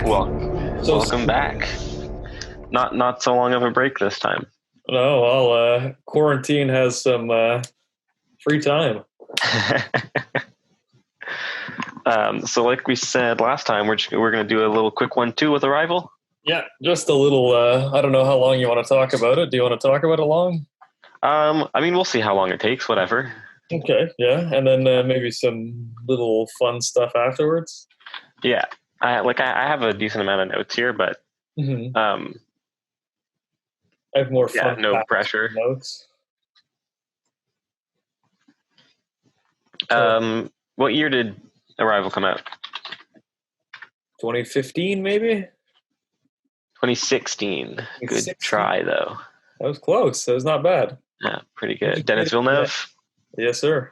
Well, So, welcome back. Not so long of a break this time. no, quarantine has some free time. So, like we said last time, we're going to do a little quick one too with Arrival. Yeah, just a little. I don't know how long you want to talk about it. Do you want to talk about it long? I mean, we'll see how long it takes. Whatever. Okay, yeah, and then maybe some little fun stuff afterwards. Yeah, I have a decent amount of notes here, but Mm-hmm. um, I have more yeah, fun no facts pressure. than notes. So, What year did Arrival come out? 2015, maybe. 2016. Good 2016. try though. That was close. That was not bad. Yeah, pretty good. Denis Villeneuve, Yes, sir.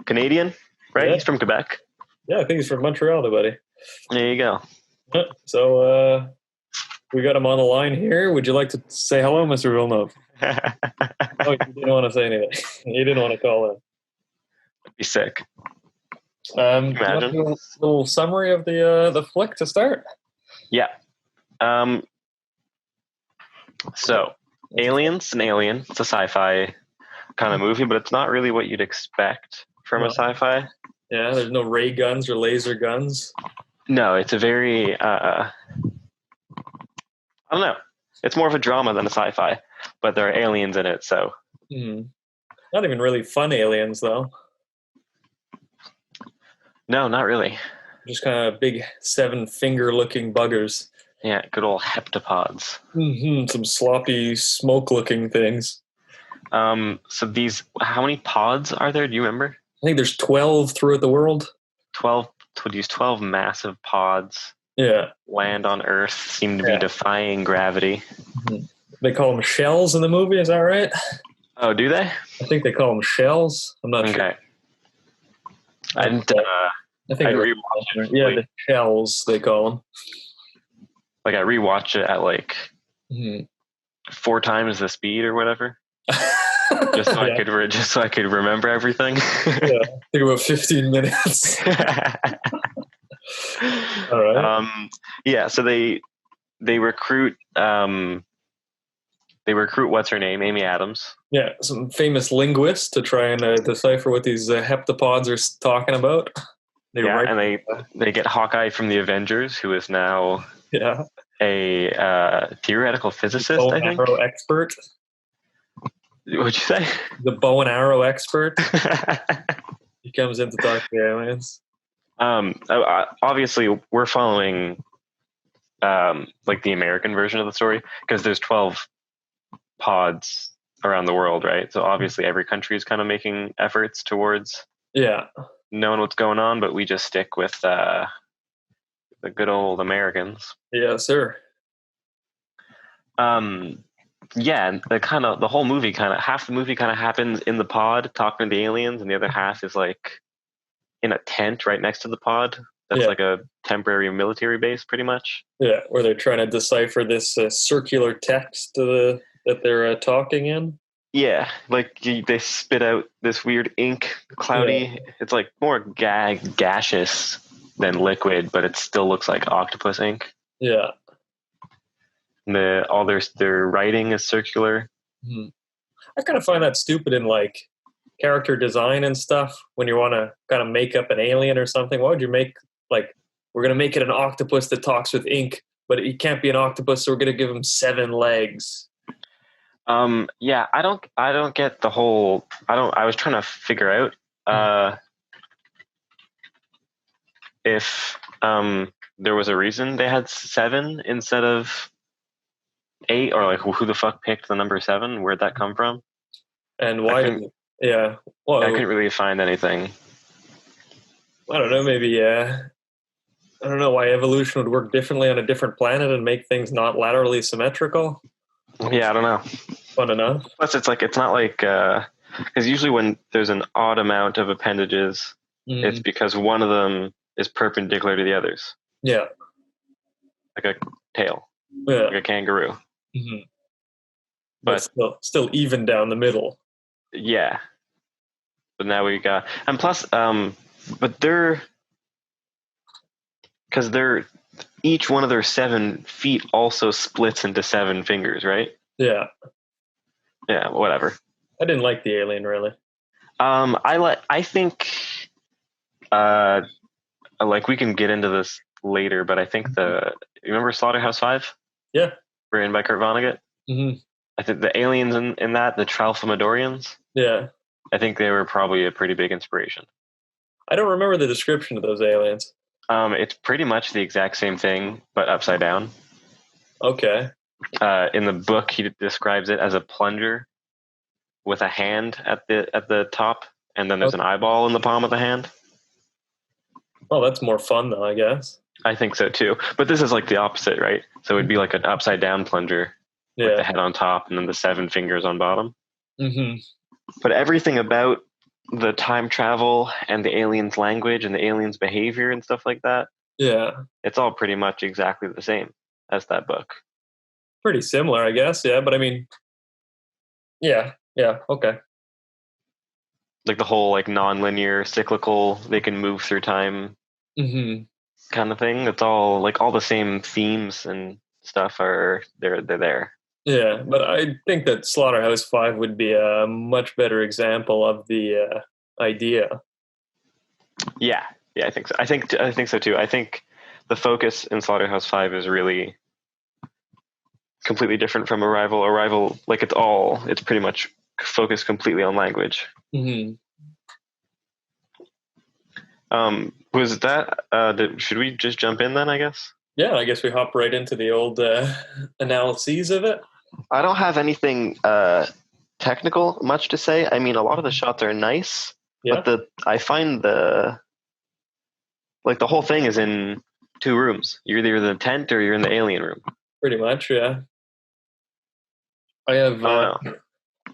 Canadian, right? Yeah, He's from Quebec. yeah. I think he's from Montreal, buddy. There you go. Yeah, so we got him on the line here. Would you like to say hello, Mr. Villeneuve? Oh, you didn't want to say anything. You didn't want to call in. Be sick. Do you want to Imagine. do a little summary of the flick to start? Yeah. Um, so, Aliens, an alien. It's a sci-fi kind of movie, but it's not really what you'd expect from a No. sci-fi. Yeah, there's no ray guns or laser guns. No, it's a very I don't know. It's more of a drama than a sci-fi, but there are aliens in it, so Not even really fun aliens, though. no, not really. Just kind of big seven-finger-looking buggers. Yeah, good old heptapods. Some sloppy, smoke-looking things. So these, how many pods are there? Do you remember? I think there's 12 throughout the world. 12. Would use 12 massive pods. Yeah. Land on Earth, seem to be defying gravity. They call them shells in the movie, is that right? Oh, do they? I think they call them shells. I'm not sure. Okay. I didn't. I think I rewatched it. yeah, the shells they call them. Like I rewatched it at like 4 times the speed or whatever, just so I could remember everything. Yeah, I think about 15 minutes. All right. Yeah. So they recruit. They recruit what's her name, Amy Adams. Yeah, some famous linguists to try and decipher what these heptapods are talking about. And they get Hawkeye from the Avengers, who is now a theoretical physicist. Bow and arrow expert. What'd you say? The bow and arrow expert. He comes in to talk to the aliens. Obviously, we're following like the American version of the story because there's 12 pods around the world, right? So obviously, every country is kind of making efforts towards knowing what's going on, but we just stick with the good old Americans. Yeah, sir. Yeah, the whole movie half the movie happens in the pod talking to the aliens, and the other half is like in a tent right next to the pod. That's like a temporary military base, pretty much. Yeah, where they're trying to decipher this circular text that they're talking in. Yeah, like they spit out this weird ink, cloudy. It's like more gaseous than liquid, but it still looks like octopus ink. Yeah. All their writing is circular. I kind of find that stupid in like character design and stuff. When you want to kind of make up an alien or something, why would you make like we're gonna make it an octopus that talks with ink, but he can't be an octopus, so we're gonna give him 7 legs. Yeah, I don't get the whole. I was trying to figure out if there was a reason they had 7 instead of 8, or like who the fuck picked the number 7? Where'd that come from? And why? I couldn't really find anything. I don't know. Maybe I don't know why evolution would work differently on a different planet and make things not laterally symmetrical. Yeah, I don't know. Fun enough. Plus, it's not like because usually when there's an odd amount of appendages, it's because one of them is perpendicular to the others. Yeah, like a tail, like a kangaroo. But still even down the middle. Yeah, but now we got, and plus, but because they're each one of their 7 feet also splits into 7 fingers, right? Yeah. Yeah, whatever. I didn't like the alien really. I think like we can get into this later, but I think you remember Slaughterhouse-5? Yeah. Written by Kurt Vonnegut? Mm-hmm. I think the aliens in that, the Tralfamadorians, Yeah. I think they were probably a pretty big inspiration. I don't remember the description of those aliens. It's pretty much the exact same thing, but upside down. Okay. In the book, he describes it as a plunger with a hand at the top, and then there's an eyeball in the palm of the hand. Well, that's more fun though, I guess. I think so too. But this is like the opposite, right? So it'd be like an upside down plunger with the head on top and then the 7 fingers on bottom. Mm-hmm. But everything about the time travel and the aliens' language and the aliens' behavior and stuff like that, it's all pretty much exactly the same as that book. Pretty similar, I guess. Yeah, but I mean, yeah, okay. Like the whole like non-linear, cyclical, they can move through time kind of thing. It's all like all the same themes and stuff are they're there. Yeah, but I think that Slaughterhouse-5 would be a much better example of the idea. Yeah, I think so. I think so too. I think the focus in Slaughterhouse-5 is really completely different from Arrival. Arrival, like it's pretty much focused completely on language. Mm-hmm. Was that? Should we just jump in then? I guess. Yeah, I guess we hop right into the old analyses of it. I don't have anything technical much to say. I mean, a lot of the shots are nice, but I find the whole thing is in 2 rooms. You're either in the tent or you're in the alien room. Pretty much, yeah. I have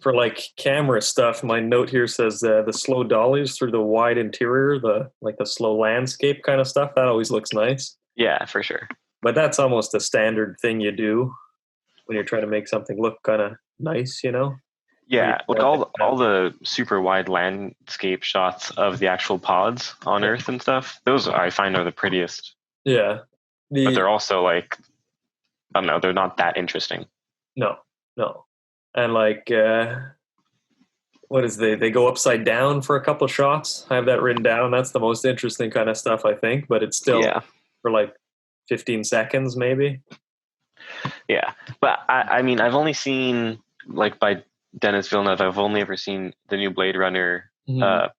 for like camera stuff. My note here says the slow dollies through the wide interior, the slow landscape kind of stuff. That always looks nice. Yeah, for sure. But that's almost a standard thing you do when you're trying to make something look kind of nice, you know? Yeah, like all the super wide landscape shots of the actual pods on Earth and stuff. Those I find are the prettiest. Yeah, but they're also like, I don't know, they're not that interesting. No, and like, what is they go upside down for a couple of shots. I have that written down. That's the most interesting kind of stuff, I think. But it's still for like 15 seconds, maybe. Yeah, but I mean, I've only seen like by Denis Villeneuve. I've only ever seen the new Blade Runner,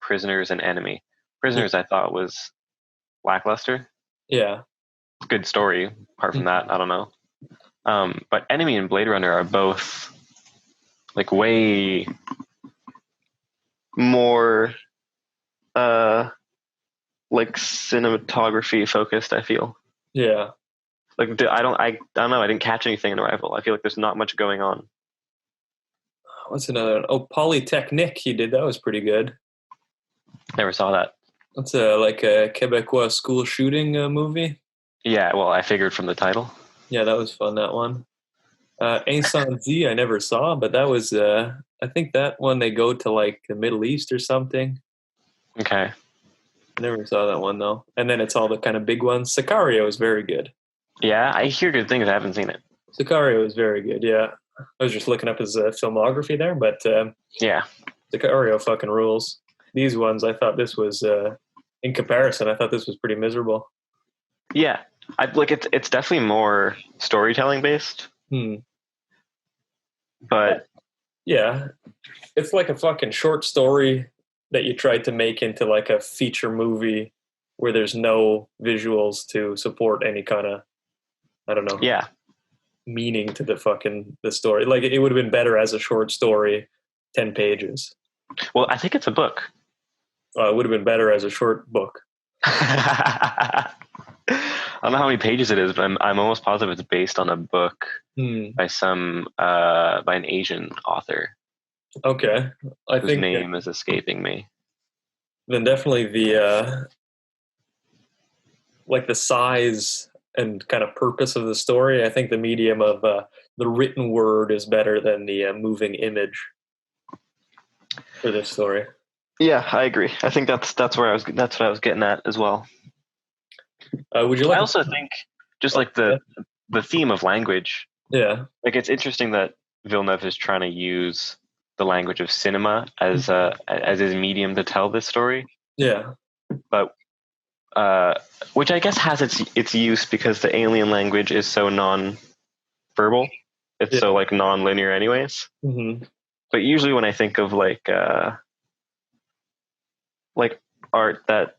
Prisoners and Enemy. Prisoners, I thought was lackluster. Yeah, good story. Apart from that, I don't know. But Enemy and Blade Runner are both like way more like cinematography focused, I feel. Yeah. Like I don't know, I didn't catch anything in Arrival. I feel like there's not much going on. What's another one? Oh, Polytechnique he did. That was pretty good. Never saw that. That's like a Quebecois school shooting movie. Yeah, well, I figured from the title. Yeah, that was fun, that one. Incendie I never saw, but that was, I think that one they go to like the Middle East or something. Okay. I never saw that one though. And then it's all the kind of big ones. Sicario is very good. Yeah, I hear good things. I haven't seen it. Sicario is very good, yeah. I was just looking up his filmography there, but yeah. Sicario fucking rules. These ones, I thought this was, in comparison, I thought this was pretty miserable. Yeah, it's definitely more storytelling based. But yeah, it's like a fucking short story that you tried to make into like a feature movie where there's no visuals to support any kind of, I don't know, meaning to the story. Like it would have been better as a short story, 10 pages. Well, I think it's a book. It would have been better as a short book. I don't know how many pages it is, but I'm almost positive it's based on a book by by an Asian author. Okay, whose name is escaping me. Then definitely the like the size and kind of purpose of the story. I think the medium of the written word is better than the moving image for this story. Yeah, I agree. I think that's what I was getting at as well. Would you like? I also think just like the theme of language. Yeah. Like it's interesting that Villeneuve is trying to use the language of cinema as his medium to tell this story. Yeah. But which I guess has its use because the alien language is so non-verbal. It's so like non-linear anyways. Mm-hmm. But usually when I think of like art that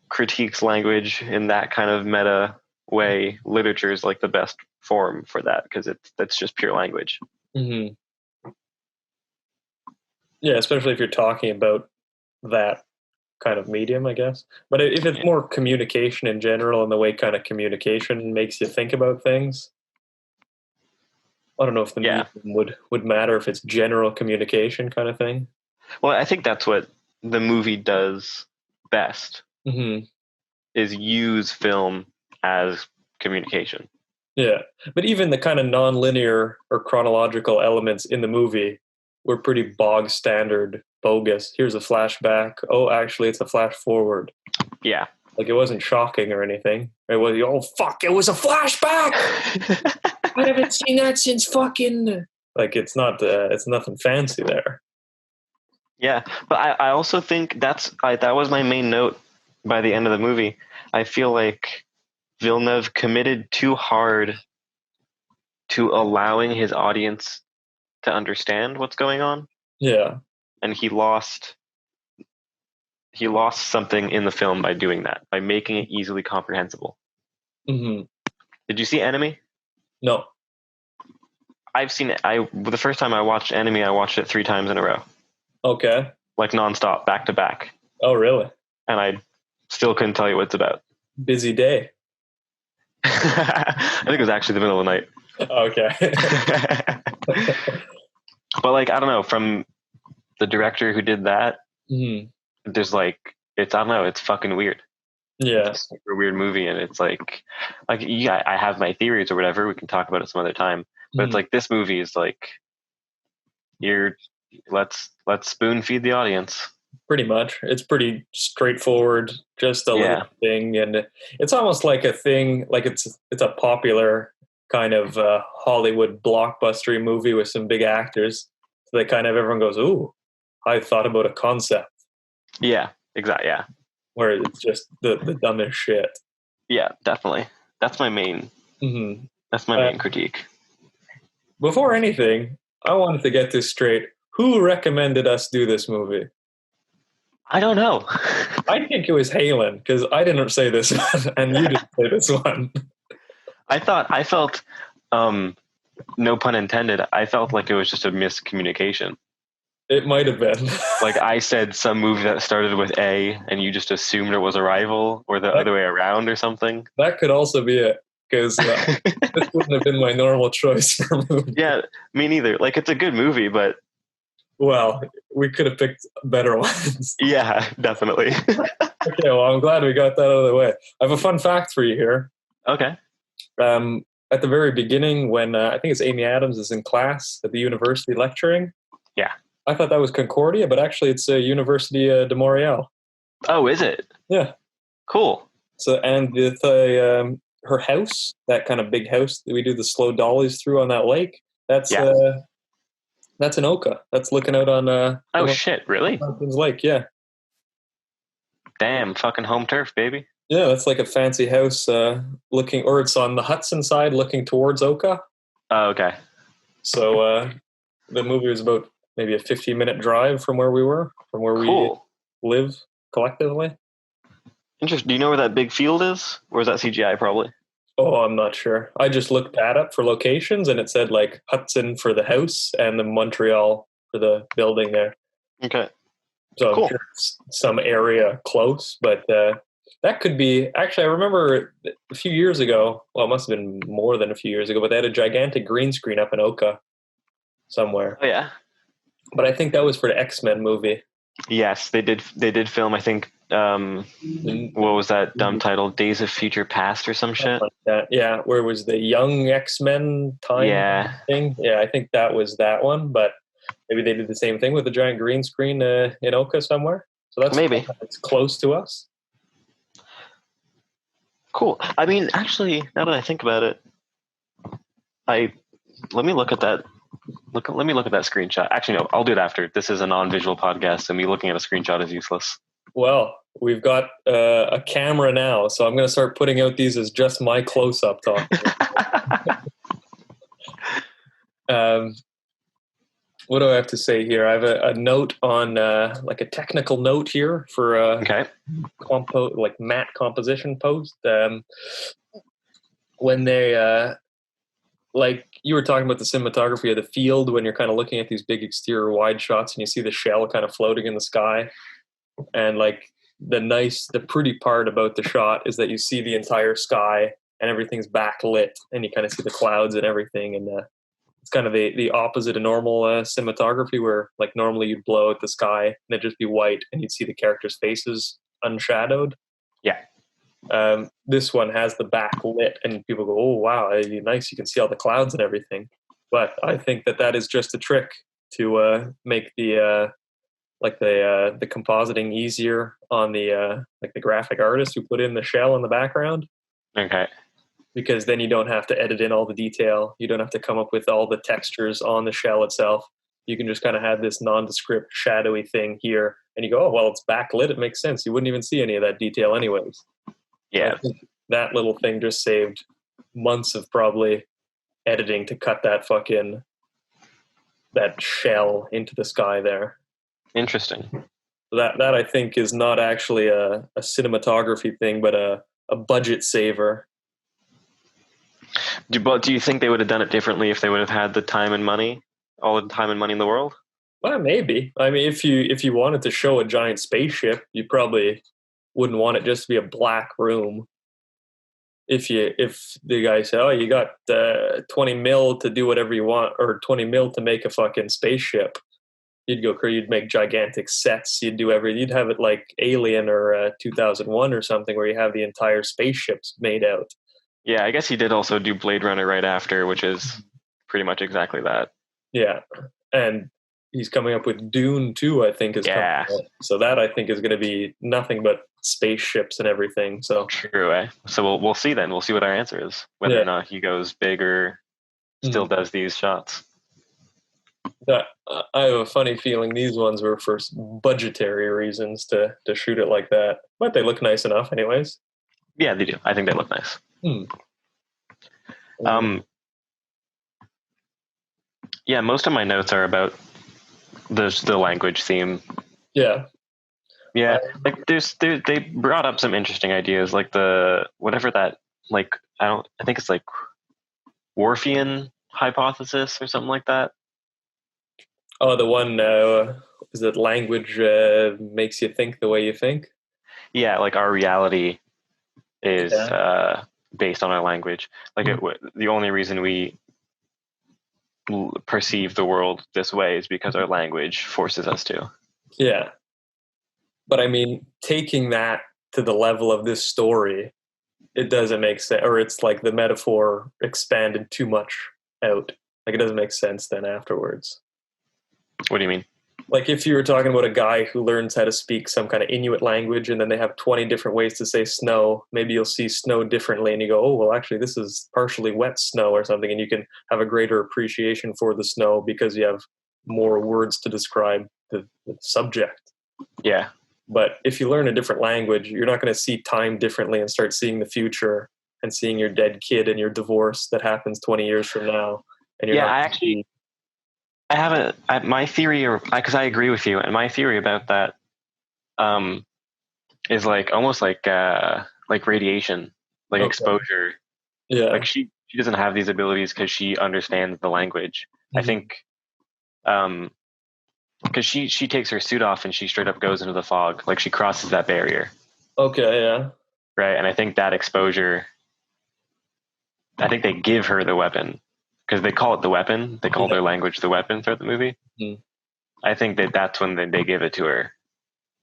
critiques language in that kind of meta way, literature is like the best form for that because that's just pure language. Mm-hmm. Yeah, especially if you're talking about that kind of medium, I guess. But if it's more communication in general and the way kind of communication makes you think about things, I don't know if the medium would matter if it's general communication kind of thing. Well, I think that's what the movie does best, is use film as communication. Yeah, but even the kind of non-linear or chronological elements in the movie were pretty bog standard, bogus. Here's a flashback. Oh, actually, it's a flash forward. Yeah. Like, it wasn't shocking or anything. It was, oh, fuck, it was a flashback! I haven't seen that since fucking... Like, it's nothing fancy there. Yeah, but I also think that was my main note by the end of the movie. I feel like Villeneuve committed too hard to allowing his audience to understand what's going on. Yeah. And he lost something in the film by doing that, by making it easily comprehensible. Mm-hmm. Did you see Enemy? No. I've seen it. The first time I watched Enemy, I watched it 3 times in a row. Okay. Like nonstop, back to back. Oh, really? And I still couldn't tell you what it's about. Busy day. I think it was actually the middle of the night. Okay. But like, I don't know, from the director who did that, there's like, I don't know, it's fucking weird. Yeah. It's a super weird movie, and it's like yeah, I have my theories or whatever. We can talk about it some other time. But it's like, this movie is like, let's spoon feed the audience. Pretty much. It's pretty straightforward, just a little thing, and it's almost like a thing, like it's a popular kind of Hollywood blockbustery movie with some big actors. So they kind of, everyone goes, ooh, I thought about a concept. Yeah, exactly. Yeah. Where it's just the dumbest shit. Yeah, definitely. That's my main. That's my main critique. Before anything, I wanted to get this straight. Who recommended us do this movie? I don't know. I think it was Halen, because I didn't say this one, and you didn't say this one. I felt, no pun intended, I felt like it was just a miscommunication. It might have been. Like, I said some movie that started with A, and you just assumed it was Arrival, or the other way around or something. That could also be it, because this wouldn't have been my normal choice for a movie. Yeah, me neither. Like, it's a good movie, but... Well, we could have picked better ones. Yeah, definitely. Okay, well, I'm glad we got that out of the way. I have a fun fact for you here. Okay. At the very beginning, when I think it's Amy Adams is in class at the university lecturing. Yeah. I thought that was Concordia, but actually it's University de Montreal. Oh, is it? Yeah. Cool. So, and her house, that kind of big house that we do the slow dollies through on that lake, that's in Oka. That's looking out on... oh, shit, really? Mountains Lake, yeah. Damn, fucking home turf, baby. Yeah, that's like a fancy house looking... Or it's on the Hudson side looking towards Oka. Oh, okay. So the movie was about maybe a 15-minute drive from where we were, from where we live collectively. Interesting. Do you know where that big field is? Or is that CGI, probably? Oh, I'm not sure. I just looked that up for locations, and it said like Hudson for the house and then Montreal for the building there. Okay. So I'm sure it's some area close, but that could be... Actually, I remember a few years ago, well, it must have been more than a few years ago, but they had a gigantic green screen up in Oka somewhere. Oh, yeah. But I think that was for the X-Men movie. Yes, they did film, I think, what was that dumb title? Days of Future Past or some shit? Like that. Yeah, where was the young X-Men time thing? Yeah, I think that was that one, but maybe they did the same thing with a giant green screen in Oka somewhere. So that's maybe it's close to us. Cool. I mean, actually, now that I think about it, I let me look at that. Let me look at that screenshot. Actually, no, I'll do it after. This is a non-visual podcast, so me looking at a screenshot is useless. Well, we've got a camera now, so I'm going to start putting out these as just my close-up talk. What do I have to say here? I have a note on like a technical note here for Okay. like matte composition post. When they like you were talking about the cinematography of the field, when you're kind of looking at these big exterior wide shots and you see the shell kind of floating in the sky, and like the pretty part about the shot is that you see the entire sky and everything's backlit and you kind of see the clouds and everything, and it's kind of the opposite of normal cinematography, where like normally you'd blow out the sky and it'd just be white and you'd see the characters' faces unshadowed. Yeah. This one has the backlit and people go, oh wow, nice, you can see all the clouds and everything. But I think that is just a trick to make the compositing easier on the like the graphic artist who put in the shell in the background. Okay. Because then you don't have to edit in all the detail. You don't have to come up with all the textures on the shell itself. You can just kind of have this nondescript shadowy thing here, and you go, oh well, it's backlit, it makes sense. You wouldn't even see any of that detail anyways. Yeah. I think that little thing just saved months of probably editing to cut that that shell into the sky there. Interesting. That I think is not actually a cinematography thing, but a budget saver. But do you think they would have done it differently if they would have had the time and money, all the time and money in the world? Well, maybe. I mean, if you wanted to show a giant spaceship, you probably wouldn't want it just to be a black room. If the guy said, "Oh, you got 20 mil to do whatever you want, or 20 mil to make a fucking spaceship," you'd go crazy. You'd make gigantic sets. You'd do everything. You'd have it like Alien or 2001 or something, where you have the entire spaceships made out. Yeah, I guess he did also do Blade Runner right after, which is pretty much exactly that. Yeah, and he's coming up with Dune too, I think, is coming out. So that I think is going to be nothing but spaceships and everything. So true, eh? So we'll see then. We'll see what our answer is, whether or not he goes big or still does these shots. I have a funny feeling these ones were for budgetary reasons to shoot it like that, but they look nice enough, anyways. Yeah, they do. I think they look nice. Yeah, most of my notes are about the language theme. Yeah. Yeah, like they brought up some interesting ideas, like the whatever that, like I think it's like Orphean hypothesis or something like that. Oh, the one is that language makes you think the way you think. Yeah, like our reality is based on our language. Like the only reason we perceive the world this way is because our language forces us to. Yeah. But I mean, taking that to the level of this story, it doesn't make sense, or it's like the metaphor expanded too much out. Like it doesn't make sense then afterwards. What do you mean? Like if you were talking about a guy who learns how to speak some kind of Inuit language and then they have 20 different ways to say snow, maybe you'll see snow differently and you go, oh, well, actually, this is partially wet snow or something. And you can have a greater appreciation for the snow because you have more words to describe the subject. Yeah. But if you learn a different language, you're not going to see time differently and start seeing the future and seeing your dead kid and your divorce that happens 20 years from now. And you're I have my theory, because I agree with you, and my theory about that is like almost like radiation, like exposure. Yeah. Like she doesn't have these abilities because she understands the language. Mm-hmm. I think because she takes her suit off and she straight up goes into the fog, like she crosses that barrier. Okay, yeah. Right, and I think that exposure, I think they give her the weapon because they call it the weapon. They call their language the weapon throughout the movie. Mm-hmm. I think that's when they give it to her.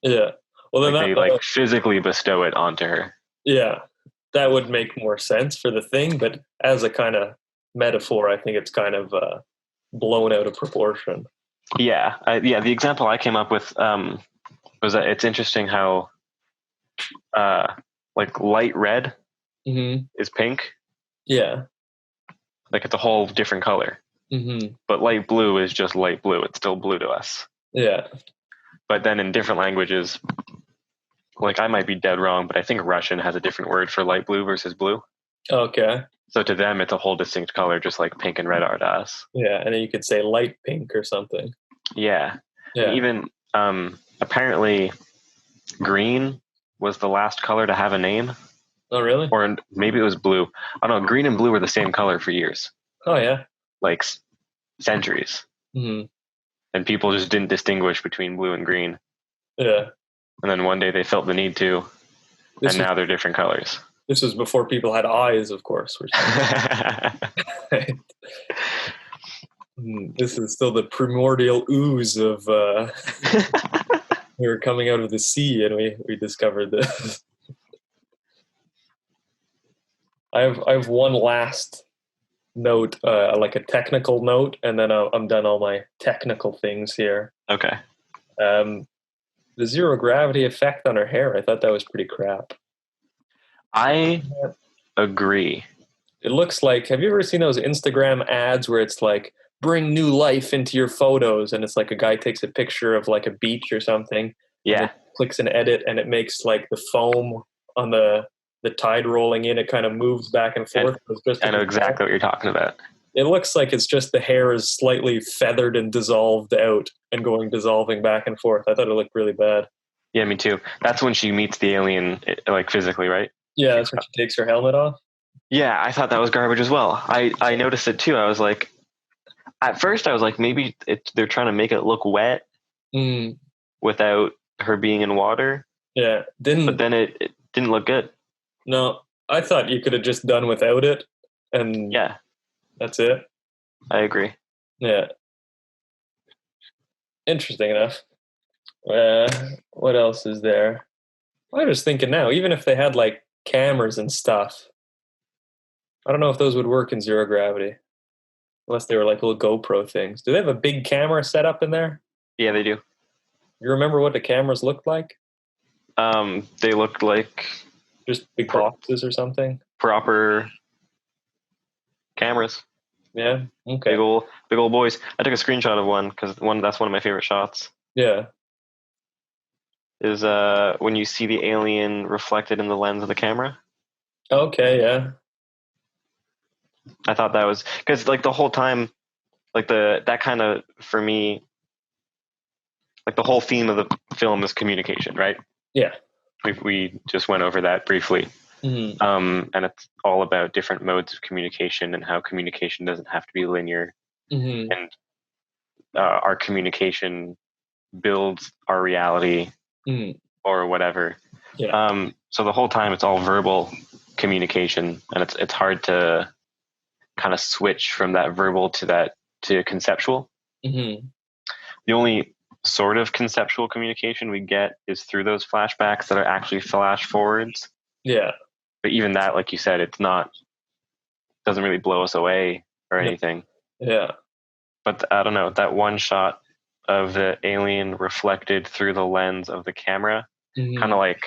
Yeah. Well, then like they physically bestow it onto her. Yeah, that would make more sense for the thing, but as a kind of metaphor, I think it's kind of blown out of proportion. Yeah, the example I came up with was that it's interesting how like light red Mm-hmm. is pink. Yeah. Like it's a whole different color. Mm-hmm. But light blue is just light blue. It's still blue to us. Yeah. But then in different languages, like I might be dead wrong, but I think Russian has a different word for light blue versus blue. Okay. So to them, it's a whole distinct color, just like pink and red are to us. Yeah, and then you could say light pink or something. Yeah. And Yeah. even apparently green was the last color to have a name. Oh, really? Or maybe it was blue. I don't know. Green and blue were the same color for years, Oh, yeah. like centuries. Mm-hmm. And people just didn't distinguish between blue and green. Yeah. And then one day they felt the need to, This and was now they're different colors. this was before people had eyes, of course. This is still the primordial ooze of we were coming out of the sea, and we discovered this. I have one last note, like a technical note, and then I'm done all my technical things here. Okay. The zero gravity effect on her hair, I thought that was pretty crap. I agree. It looks like, have you ever seen those Instagram ads where it's like, bring new life into your photos, and it's like a guy takes a picture of like a beach or something, and then Yeah. clicks an edit, and it makes like the foam on the tide rolling in, it kind of moves back and forth. It's just I know exactly what you're talking about. It looks like it's just the hair is slightly feathered and dissolved out and dissolving back and forth. I thought it looked really bad. Yeah, me too. That's when she meets the alien, like physically, right? Yeah, that's when she takes her helmet off. Yeah, I thought that was garbage as well. I noticed it too. I was like, at first, I was like, maybe they're trying to make it look wet without her being in water. Yeah, But then it didn't look good. No, I thought you could have just done without it, and Yeah, that's it. I agree. Yeah, interesting enough. What else is there? I was thinking now, even if they had like cameras and stuff, I don't know if those would work in zero gravity, unless they were like little GoPro things. Do they have a big camera set up in there? Yeah, they do. You remember what the cameras looked like? They looked like Just big boxes or something? proper cameras. Yeah. Okay. Big old boys. I took a screenshot of one because that's one of my favorite shots. Yeah. Is when you see the alien reflected in the lens of the camera. Okay. Yeah. I thought that was because like the whole time, like that kind of for me, like the whole theme of the film is communication, right? Yeah. We just went over that briefly. Mm-hmm. And it's all about different modes of communication and how communication doesn't have to be linear. Mm-hmm. And our communication builds our reality or whatever. Yeah. So the whole time it's all verbal communication, and it's hard to kind of switch from that verbal to conceptual. Mm-hmm. The only sort of conceptual communication we get is through those flashbacks that are actually flash forwards. Yeah. But even that, like you said, doesn't really blow us away or anything. Yeah. But I don't know, that one shot of the alien reflected through the lens of the camera, kind of like,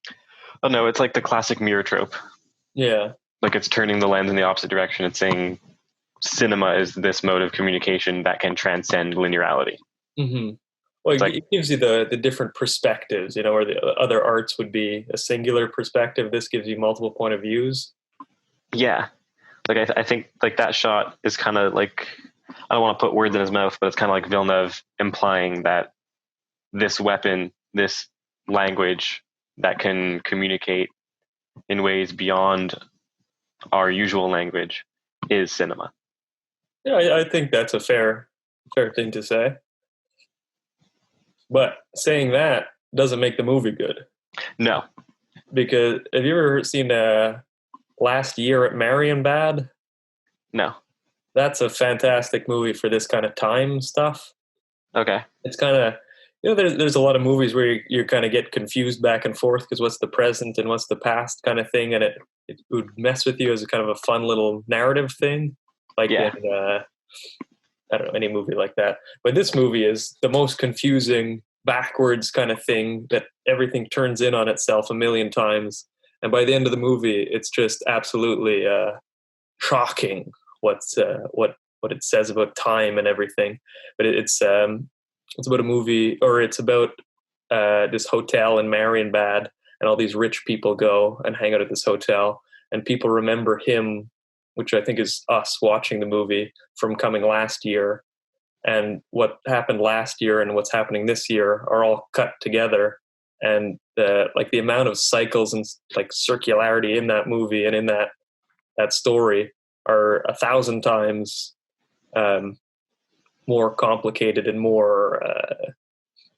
I don't know, it's like the classic mirror trope. Yeah. Like it's turning the lens in the opposite direction. It's saying cinema is this mode of communication that can transcend linearity. Mm-hmm. Well, it gives you the different perspectives, where the other arts would be a singular perspective. This gives you multiple point of views. Yeah. Like I think like that shot is kind of like, I don't want to put words in his mouth, but it's kind of like Villeneuve implying that this weapon, this language that can communicate in ways beyond our usual language is cinema. Yeah, I think that's a fair thing to say. But saying that doesn't make the movie good. No. Because have you ever seen Last Year at Marienbad? No. That's a fantastic movie for this kind of time stuff. Okay. It's kind of, there's a lot of movies where you kind of get confused back and forth because what's the present and what's the past kind of thing, and it would mess with you as a kind of a fun little narrative thing, like in I don't know, any movie like that. But this movie is the most confusing backwards kind of thing that everything turns in on itself a million times. And by the end of the movie, it's just absolutely shocking what it says about time and everything. But it's about a movie, or it's about this hotel in Marienbad, and all these rich people go and hang out at this hotel, and people remember him, which I think is us watching the movie, from coming last year. And what happened last year and what's happening this year are all cut together. And the amount of cycles and like circularity in that movie and in that story are 1,000 times more complicated and more.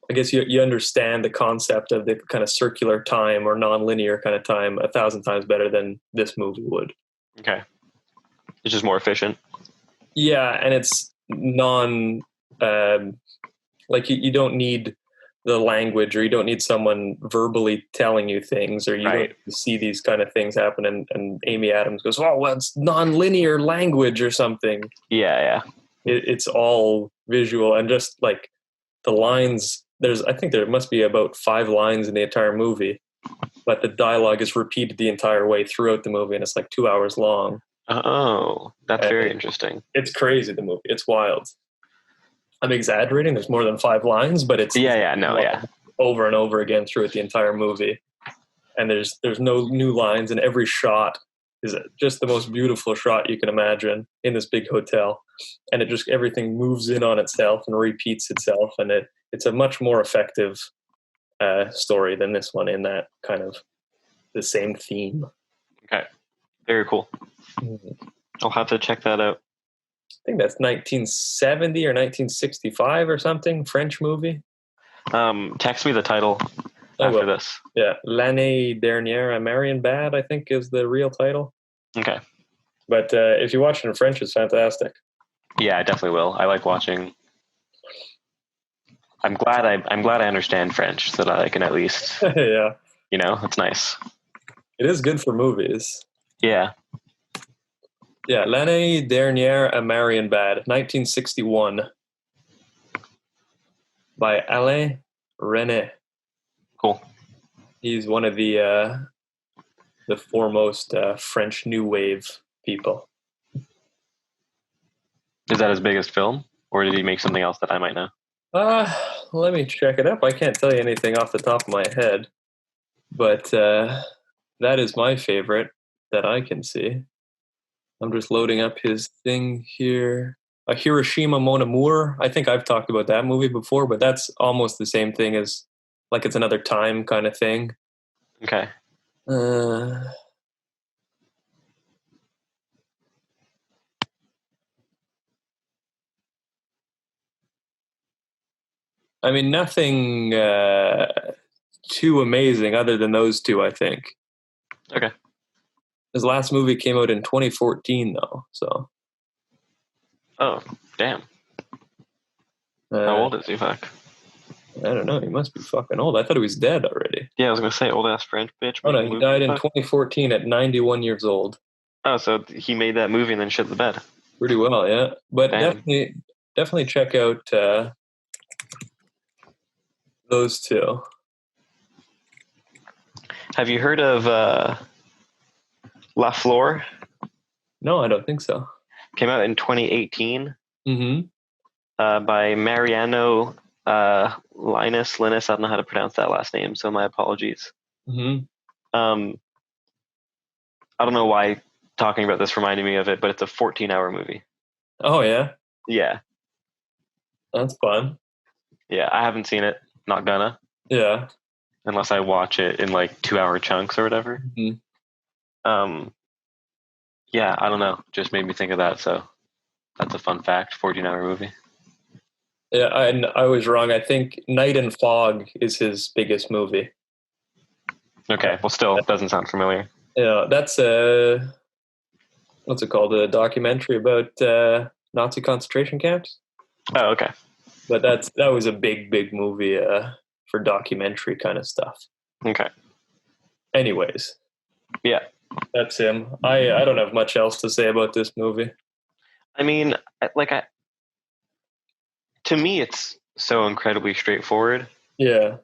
I guess you understand the concept of the kind of circular time or non-linear kind of time 1,000 times better than this movie would. Okay. It's just more efficient. Yeah, and it's like you don't need the language, or you don't need someone verbally telling you things, or you don't see these kind of things happen. And Amy Adams goes, "Oh, well, it's non-linear language or something." Yeah. It's all visual, and just like the lines. I think there must be about 5 lines in the entire movie, but the dialogue is repeated the entire way throughout the movie, and it's like 2 hours long. Oh, that's very interesting. It's crazy, the movie. It's wild. I'm exaggerating. There's more than 5 lines, but it's over and over again throughout the entire movie. And there's no new lines, and every shot is just the most beautiful shot you can imagine in this big hotel. And it just, everything moves in on itself and repeats itself. And it's a much more effective story than this one, in that kind of the same theme. Okay. Very cool. Mm-hmm. I'll have to check that out. I think that's 1970 or 1965 or something, French movie. Text me the title after this. Yeah, L'année dernière à Marienbad, I think, is the real title. Okay. But if you watch it in French, it's fantastic. Yeah, I definitely will. I like watching. I'm glad I understand French, so that I can at least. Yeah. It's nice. It is good for movies. Yeah. Yeah, L'année dernière à Marienbad, 1961, by Alain Resnais. Cool. He's one of the foremost French New Wave people. Is that his biggest film, or did he make something else that I might know? Let me check it up. I can't tell you anything off the top of my head, but that is my favorite that I can see. I'm just loading up his thing here. Hiroshima Mon Amour. I think I've talked about that movie before, but that's almost the same thing as, like, it's another time kind of thing. Okay. I mean, nothing too amazing other than those two, I think. Okay. His last movie came out in 2014, though. So. Oh, damn. How old is he, fuck? I don't know. He must be fucking old. I thought he was dead already. Yeah, I was gonna say old ass French bitch. Oh no, he died in 2014 at 91 years old. Oh, so he made that movie and then shit the bed. Pretty well, yeah. But Damn. definitely check out those two. Have you heard of La Flor? No, I don't think so. Came out in 2018. Mm-hmm. By Mariano Linus. I don't know how to pronounce that last name, so my apologies. Mm-hmm. I don't know why talking about this reminded me of it, but it's a 14-hour movie. Oh, yeah? Yeah. That's fun. Yeah, I haven't seen it. Not gonna. Yeah. Unless I watch it in like 2-hour chunks or whatever. Mm-hmm. Yeah, I don't know. Just made me think of that, so that's a fun fact. 14-hour movie. Yeah, I was wrong. I think Night and Fog is his biggest movie. Okay, well, still doesn't sound familiar. Yeah, that's what's it called? A documentary about Nazi concentration camps. Oh, okay. But that was a big movie for documentary kind of stuff. Okay. Anyways. Yeah. That's him. I don't have much else to say about this movie. I mean, to me, it's so incredibly straightforward. Yeah.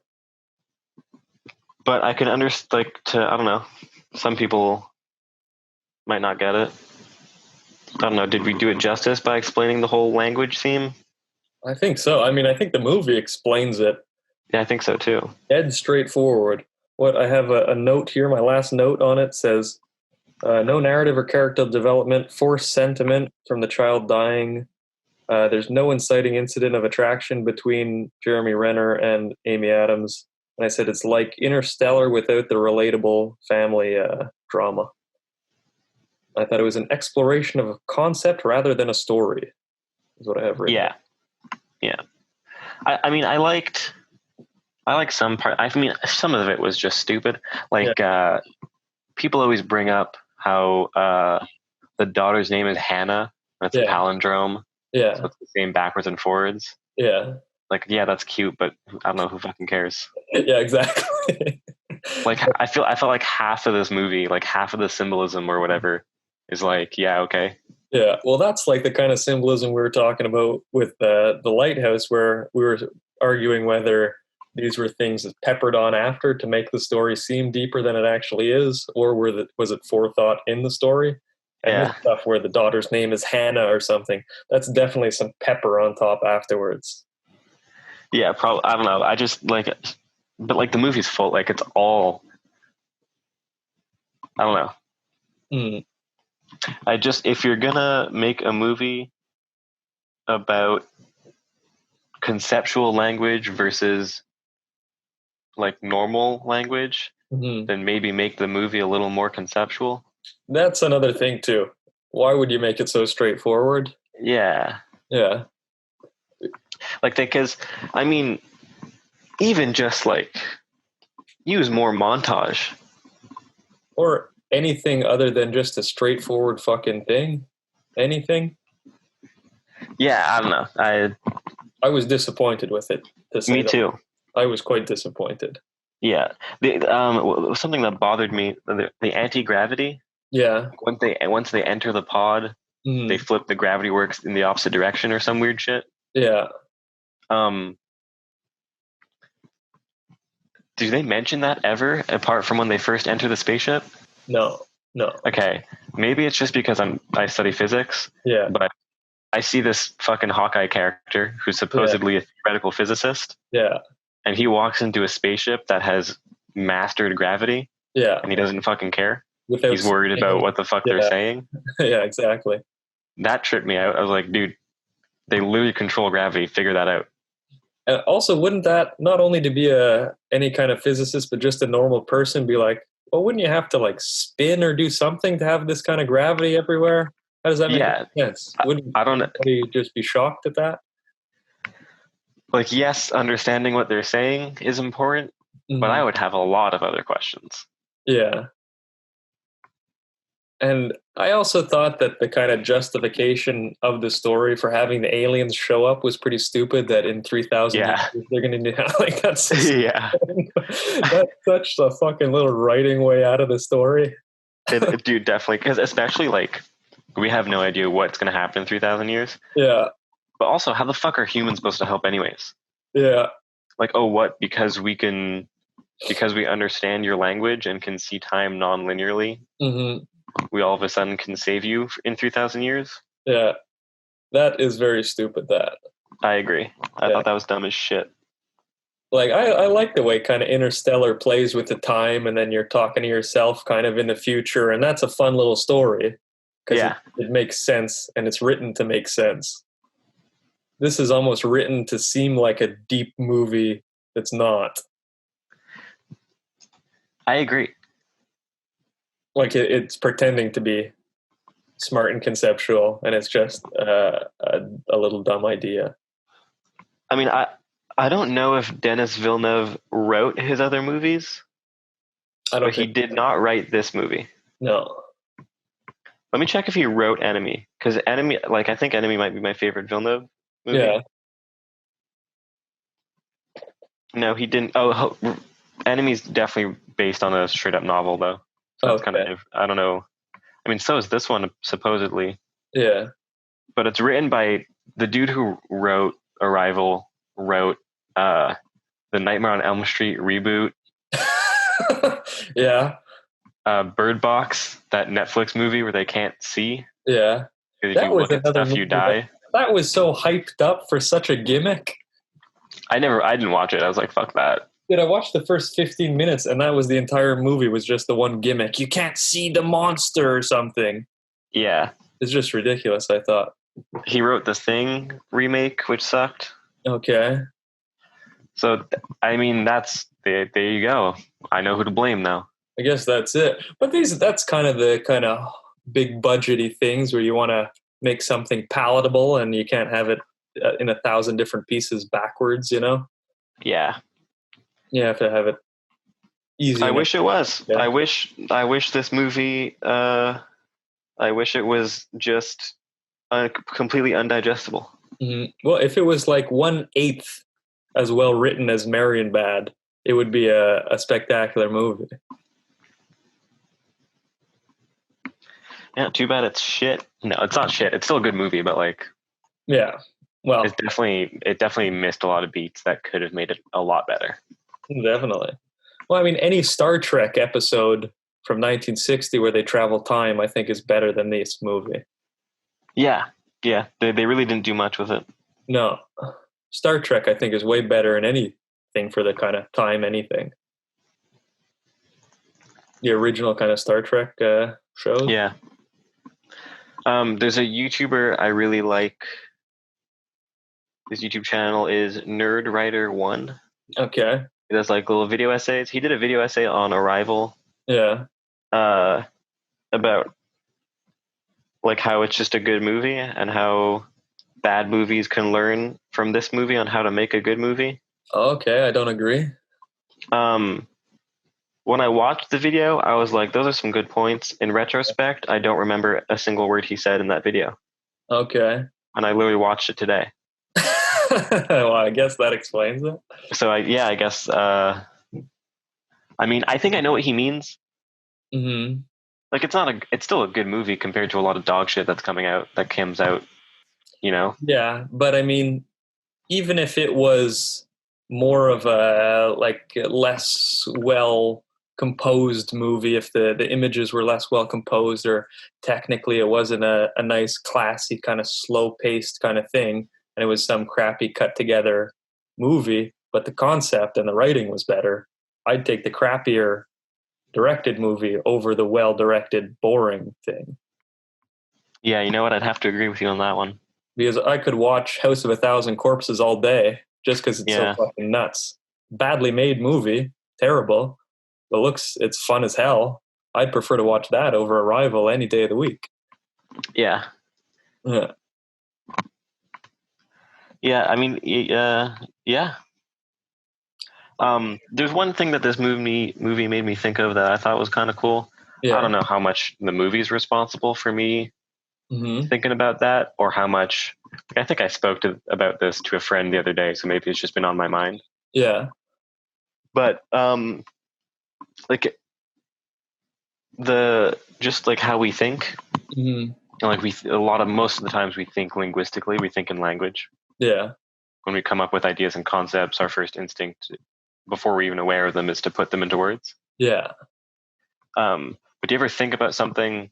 But I can understand, I don't know. some people might not get it. I don't know. Did we do it justice by explaining the whole language theme? I think so. I mean, I think the movie explains it Yeah, I think so too. dead straightforward. What I have a note here, my last note on it says, no narrative or character development, forced sentiment from the child dying. There's no inciting incident of attraction between Jeremy Renner and Amy Adams. And I said it's like Interstellar without the relatable family drama. I thought it was an exploration of a concept rather than a story, is what I have written. Yeah, yeah. I mean, I liked some part. I mean, some of it was just stupid. Like people always bring up how the daughter's name is Hannah. That's a Yeah. palindrome. Yeah. So it's the same backwards and forwards. Yeah. Like, yeah, that's cute, but I don't know who fucking cares. Yeah, exactly. Like, I felt like half of this movie, like half of the symbolism or whatever, is like, yeah, okay. Yeah, well, that's like the kind of symbolism we were talking about with the lighthouse, where we were arguing whether these were things that peppered on after to make the story seem deeper than it actually is, or was it forethought in the story? And Yeah, this stuff where the daughter's name is Hannah or something, that's definitely some pepper on top afterwards. yeah, probably. I don't know. I just like, but like the movie's full. Like it's all. I don't know. Mm. If you're gonna make a movie about conceptual language versus like normal language, Mm-hmm. then maybe make the movie a little more conceptual. That's another thing too. Why would you make it so straightforward? Yeah, Yeah. like because I mean, even just like use more montage. Or anything other than just a straightforward fucking thing. Anything. Yeah, I don't know. I was disappointed with it, to say Me that. too. I was quite disappointed. Yeah, something that bothered me, the anti gravity. Yeah. Once they enter the pod, they Mm. flip the gravity works in the opposite direction or some weird shit. Yeah. Um, do they mention that ever, apart from when they first enter the spaceship? No. No. Okay, maybe it's just because I study physics, Yeah. but I see this fucking Hawkeye character who's Yeah. supposedly a theoretical physicist, Yeah. and he walks into a spaceship that has mastered gravity, Yeah. and he doesn't fucking care. Without He's worried about what the fuck they're yeah. saying. Yeah, exactly. That tripped me out. I was like, dude, they literally control gravity. Figure that out. And also, wouldn't that, not only to be any kind of physicist, but just a normal person, be like, well, wouldn't you have to like spin or do something to have this kind of gravity everywhere? How does that make Yeah, sense? Wouldn't I don't anybody just be shocked at that? like. Yes, understanding what they're saying is important, but I Mhm. would have a lot of other questions. Yeah. And I also thought that the kind of justification of the story for having the aliens show up was pretty stupid. That in 3,000 Yeah, years they're going to like that's yeah. that's such a fucking little writing way out of the story. Dude, definitely. Because especially like we have no idea what's going to happen in 3,000 years. Yeah, But also, how the fuck are humans supposed to help anyways? yeah, Like, oh, what? Because we understand your language and can see time non-linearly, hmm we all of a sudden can save you in 3,000 years? yeah. That is very stupid. That I agree. I yeah. thought that was dumb as shit. Like I like the way kind of Interstellar plays with the time, and then you're talking to yourself kind of in the future, and that's a fun little story because Yeah. it makes sense and it's written to make sense. This is almost written to seem like a deep movie that's not. I agree. Like it's pretending to be smart and conceptual, and it's just a little dumb idea. I mean, I don't know if Denis Villeneuve wrote his other movies, I don't but he think did not write this movie. no. Let me check if he wrote Enemy, because Enemy, like I think Enemy might be my favorite Villeneuve movie. Yeah, No, he didn't. Oh, Enemy's definitely based on a straight up novel, though. So that's kind okay. of, I don't know. I mean, so is this one, supposedly. Yeah, But it's written by the dude who wrote Arrival, wrote the Nightmare on Elm Street reboot. yeah. Bird Box, that Netflix movie where they can't see. Yeah, Because if that you was look at another stuff, you movie that, die. that was so hyped up for such a gimmick. I didn't watch it. I was like, fuck that. Dude, I watched the first 15 minutes, and that was the entire movie. Was just the one gimmick. You can't see the monster or something. Yeah. It's just ridiculous. I thought. He wrote the Thing remake, which sucked. Okay. So, I mean, there you go. I know who to blame now. I guess that's it. But that's kind of the kind of big budgety things where you want to make something palatable and you can't have it in 1,000 different pieces backwards, you know? Yeah. You have to have it easy I enough. wish it was. Yeah. I wish this movie, I wish it was just completely undigestible. Mhm. Well, if it was like 1/8 as well written as Marion Bad, it would be a spectacular movie. Yeah, too bad it's shit. No, it's not shit. It's still a good movie, but like Yeah. Well, it definitely missed a lot of beats that could have made it a lot better. definitely. Well, I mean, any Star Trek episode from 1960 where they travel time, I think, is better than this movie. Yeah. Yeah. They really didn't do much with it. No, Star Trek, I think, is way better in anything for the kind of time anything. The original kind of Star Trek shows. Yeah. There's a YouTuber I really like. His YouTube channel is Nerd Writer One. Okay. He does like little video essays. He did a video essay on Arrival, Yeah. about like how it's just a good movie and how bad movies can learn from this movie on how to make a good movie. Okay, I don't agree. Um, when I watched the video, I was like, those are some good points. In retrospect, I don't remember a single word he said in that video. Okay. And I literally watched it today. Well, I guess that explains it. So I guess, I mean, I think I know what he means. Hmm. Like it's still a good movie compared to a lot of dog shit that comes out, you know? Yeah, but I mean, even if it was more of a like less well composed movie, if the images were less well composed, or technically it wasn't a nice classy kind of slow paced kind of thing, and it was some crappy cut together movie, but the concept and the writing was better, I'd take the crappier directed movie over the well directed boring thing. Yeah, you know what? I'd have to agree with you on that one. Because I could watch House of a Thousand Corpses all day just because it's so Yeah. fucking nuts. Badly made movie, terrible. It's fun as hell. I'd prefer to watch that over Arrival any day of the week. Yeah. Yeah. Yeah, I mean, yeah. There's one thing that this movie made me think of that I thought was kind of cool. I Yeah. don't know how much the movie's responsible for me Hmm. thinking about that, or how much. I think I spoke about this to a friend the other day, so maybe it's just been on my mind. Yeah. But like the just like how we think, Hmm. and like most of the times we think linguistically, we think in language. Yeah. When we come up with ideas and concepts, our first instinct, before we're even aware of them, is to put them into words. Yeah. But do you ever think about something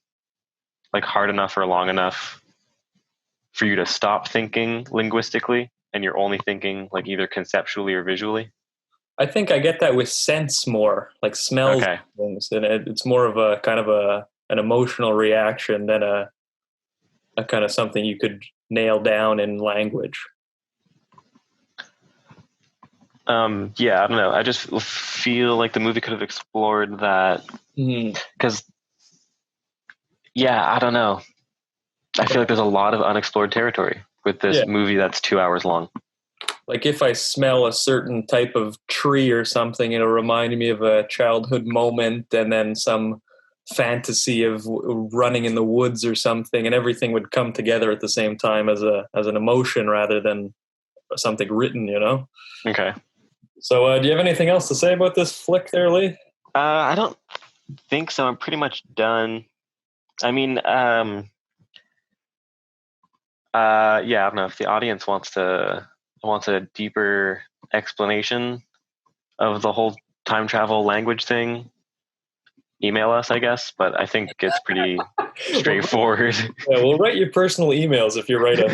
like hard enough or long enough for you to stop thinking linguistically and you're only thinking like either conceptually or visually? I think I get that with sense more, like smells Okay. and things, and it's more of a kind of an emotional reaction than a kind of something you could nail down in language. Yeah, I don't know. I just feel like the movie could have explored that Mhm. because, yeah, I don't know. I feel like there's a lot of unexplored territory with this Yeah. movie that's 2 hours long. Like if I smell a certain type of tree or something, it'll remind me of a childhood moment, and then some fantasy of running in the woods or something, and everything would come together at the same time as an emotion rather than something written, you know? Okay. So, do you have anything else to say about this flick there, Lee? I don't think so. I'm pretty much done. I mean, yeah, I don't know if the audience wants a deeper explanation of the whole time travel language thing. email us, I guess, but I think it's pretty straightforward. Yeah, we'll write you personal emails if you write us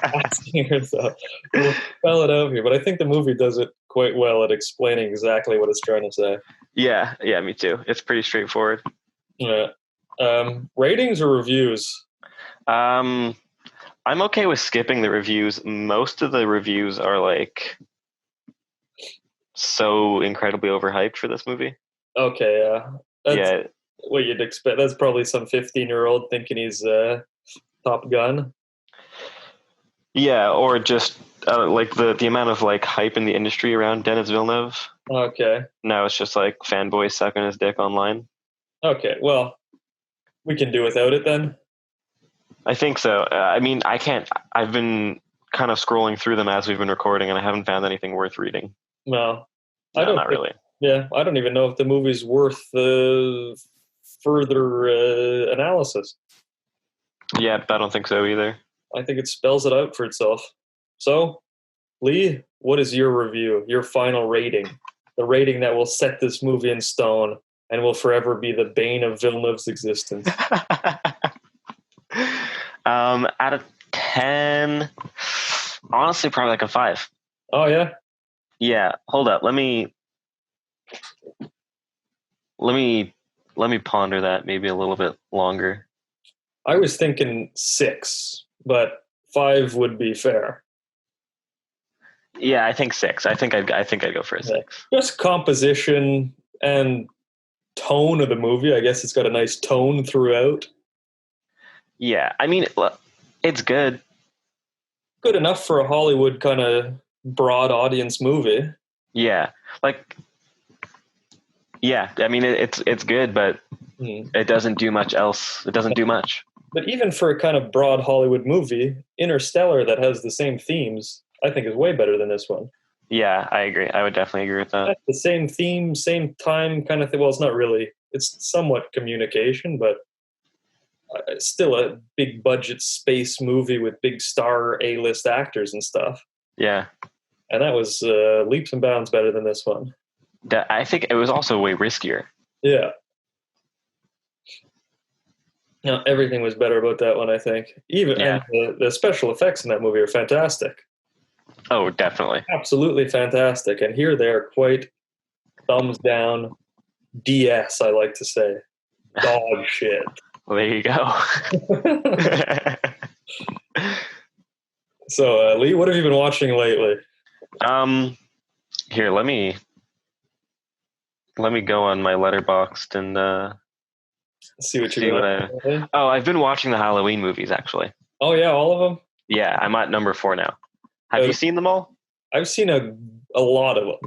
asking or so. We'll spell it out here, but I think the movie does it quite well at explaining exactly what it's trying to say. Yeah, me too. It's pretty straightforward. Yeah. Ratings or reviews? Um, I'm okay with skipping the reviews. Most of the reviews are like so incredibly overhyped for this movie. Okay, that's Yeah, what you'd expect. That's probably some 15-year-old thinking he's Top Gun. yeah, or just like the amount of like hype in the industry around Denis Villeneuve. Okay, Now it's just like fanboys sucking his dick online. okay. Well, we can do without it then. I think so. I mean, I can't. I've been kind of scrolling through them as we've been recording, and I haven't found anything worth reading. No, I No, don't not think. really. Yeah, I don't even know if the movie's worth further analysis. Yeah, I don't think so either. I think it spells it out for itself. So, Lee, what is your review? Your final rating? The rating that will set this movie in stone and will forever be the bane of Villeneuve's existence. Out of 10, honestly, probably like a 5. Oh yeah. Yeah, hold up. Let me ponder that maybe a little bit longer. I was thinking 6, but 5 would be fair. Yeah, I think 6. I think I'd go for a Yeah. 6. Just composition and tone of the movie. I guess it's got a nice tone throughout. Yeah, I mean, it's good. Good enough for a Hollywood kind of broad audience movie. Yeah, like yeah. I mean, it's good, but Hmm. it doesn't do much else. It doesn't do much. But even for a kind of broad Hollywood movie, Interstellar that has the same themes, I think is way better than this one. Yeah, I agree. I would definitely agree with that. That's the same theme, same time kind of thing. Well, it's not really. It's somewhat communication, but it's still a big budget space movie with big star A-list actors and stuff. Yeah, And that was leaps and bounds better than this one. I think it was also way riskier. Yeah. No, everything was better about that one, I think. Even Yeah. and the special effects in that movie are fantastic. Oh, definitely. Absolutely fantastic. And here they're quite thumbs down DS, I like to say. Dog shit. Well, there you go. So, Lee, what have you been watching lately? Here, let me go on my Letterboxd and Let's see what see you've what been watching. Oh, I've been watching the Halloween movies actually. Oh, yeah, all of them? Yeah, I'm at number 4 now. Have you seen them all? I've seen a lot of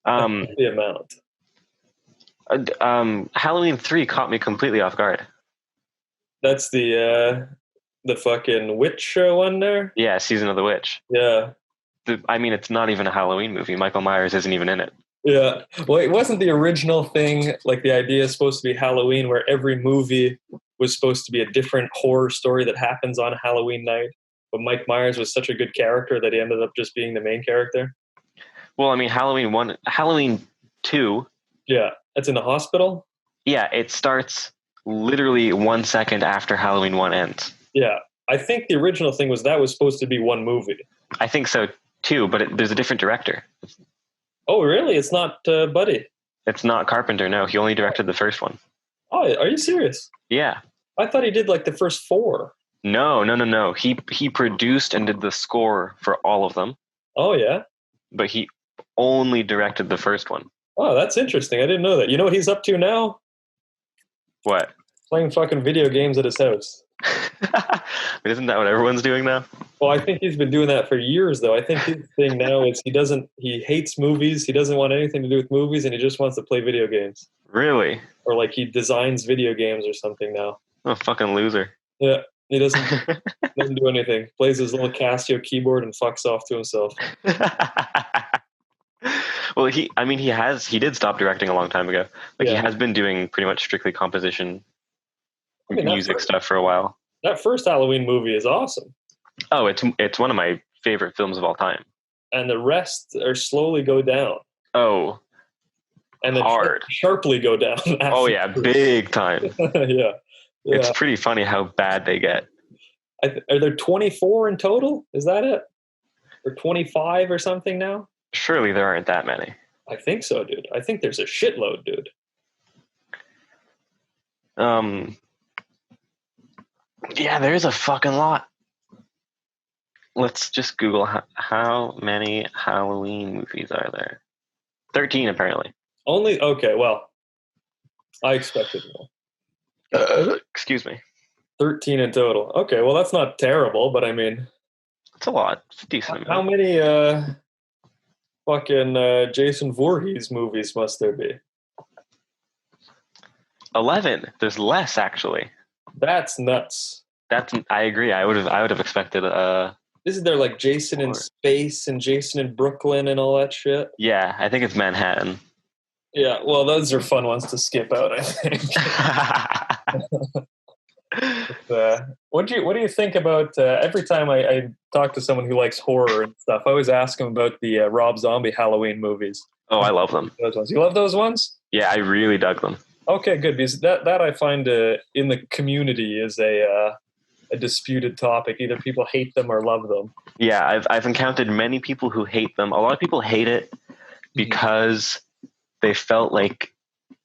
them. The amount. Halloween 3 caught me completely off guard. That's the fucking witch one there? Yeah, Season of the Witch. Yeah. I mean, it's not even a Halloween movie. Michael Myers isn't even in it. Yeah. Well, it wasn't the original thing, like the idea is supposed to be Halloween, where every movie was supposed to be a different horror story that happens on Halloween night. But Mike Myers was such a good character that he ended up just being the main character. Well, I mean, Halloween 2. Yeah. That's in the hospital? Yeah, it starts literally 1 second after Halloween 1 ends. Yeah. I think the original thing was that was supposed to be one movie. I think so too, but there's a different director. Oh, really? It's not Buddy? It's not Carpenter, no. He only directed the first one. Oh, are you serious? Yeah. I thought he did like the first 4. No. He produced and did the score for all of them, Oh, yeah? but he only directed the first one. Oh, that's interesting. I didn't know that. You know what he's up to now? What? Playing fucking video games at his house. Isn't that what everyone's doing now? Well, I think he's been doing that for years, though. I think his thing now is he hates movies. He doesn't want anything to do with movies, and he just wants to play video games. Really? Or like he designs video games or something now. Oh, fucking loser. Yeah, he doesn't do anything. Plays his little Casio keyboard and fucks off to himself. Well, he did stop directing a long time ago. Like he has been doing pretty much strictly composition, music stuff for a while. That first Halloween movie is awesome. Oh, it's one of my favorite films of all time. And the rest are slowly go down. Oh, and then hard. sharply go down. Oh yeah, big time. Yeah. It's pretty funny how bad they get. Are there 24 in total? Is that it? Or 25 or something now? Surely there aren't that many. I think so, dude. I think there's a shitload, dude. Yeah, there's a fucking lot. Let's just Google how many Halloween movies are there. 13 apparently. Only okay. Well, I expected more. Excuse me. 13 in total. Okay, well that's not terrible, but I mean, it's a lot. It's a decent how amount. many fucking Jason Voorhees movies must there be? 11. There's less actually. That's nuts. I agree. I would have expected Isn't there like Jason in Space and Jason in Brooklyn and all that shit? Yeah, I think it's Manhattan. Yeah, well, those are fun ones to skip out, I think. What do you think about every time I talk to someone who likes horror and stuff, I always ask them about the Rob Zombie Halloween movies. Oh, I love them. Those ones. You love those ones? Yeah, I really dug them. Okay, good, because that I find in the community is a disputed topic. Either people hate them or love them. Yeah, I've encountered many people who hate them. A lot of people hate it because they felt like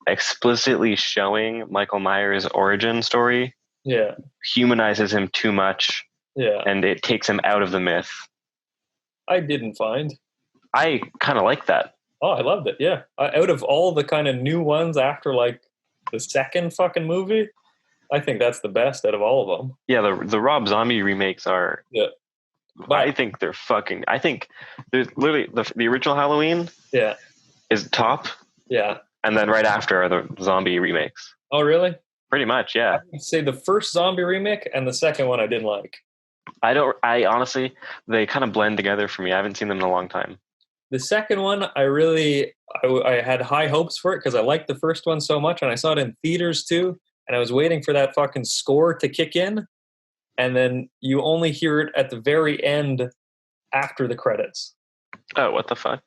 explicitly showing Michael Myers' origin story humanizes him too much. Yeah. And it takes him out of the myth. I didn't find. I kind of like that. Oh, I loved it. Yeah. Out of all the kind of new ones after like the second fucking movie, I think that's the best out of all of them. Yeah, the Rob Zombie remakes are. Yeah. But I think they're fucking. I think there's literally the original Halloween. Yeah. Is top. Yeah. And then right after are the zombie remakes. Oh, really? Pretty much, yeah. I would say the first zombie remake and the second one I didn't like. I honestly, they kind of blend together for me. I haven't seen them in a long time. The second one, I had high hopes for it because I liked the first one so much, and I saw it in theaters too. And I was waiting for that fucking score to kick in, and then you only hear it at the very end after the credits. Oh, what the fuck?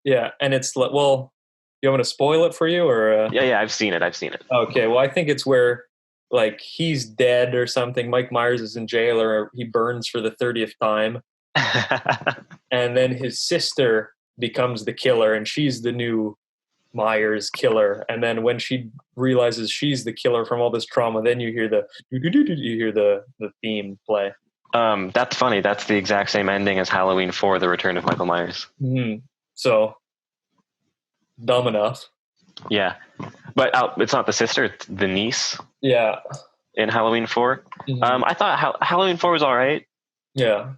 Yeah, and it's like, well, you want me to spoil it for you, or? Yeah, I've seen it. Okay, well, I think it's where like he's dead or something. Mike Myers is in jail, or he burns for the 30th time, and then his sister becomes the killer, and she's the new Myers killer. And then when she realizes she's the killer from all this trauma, then you hear the theme play. That's funny. That's the exact same ending as Halloween 4: The Return of Michael Myers. Mm-hmm. So dumb enough. Yeah, but it's not the sister; it's the niece. Yeah. In Halloween 4, I thought Halloween 4 was all right. Yeah,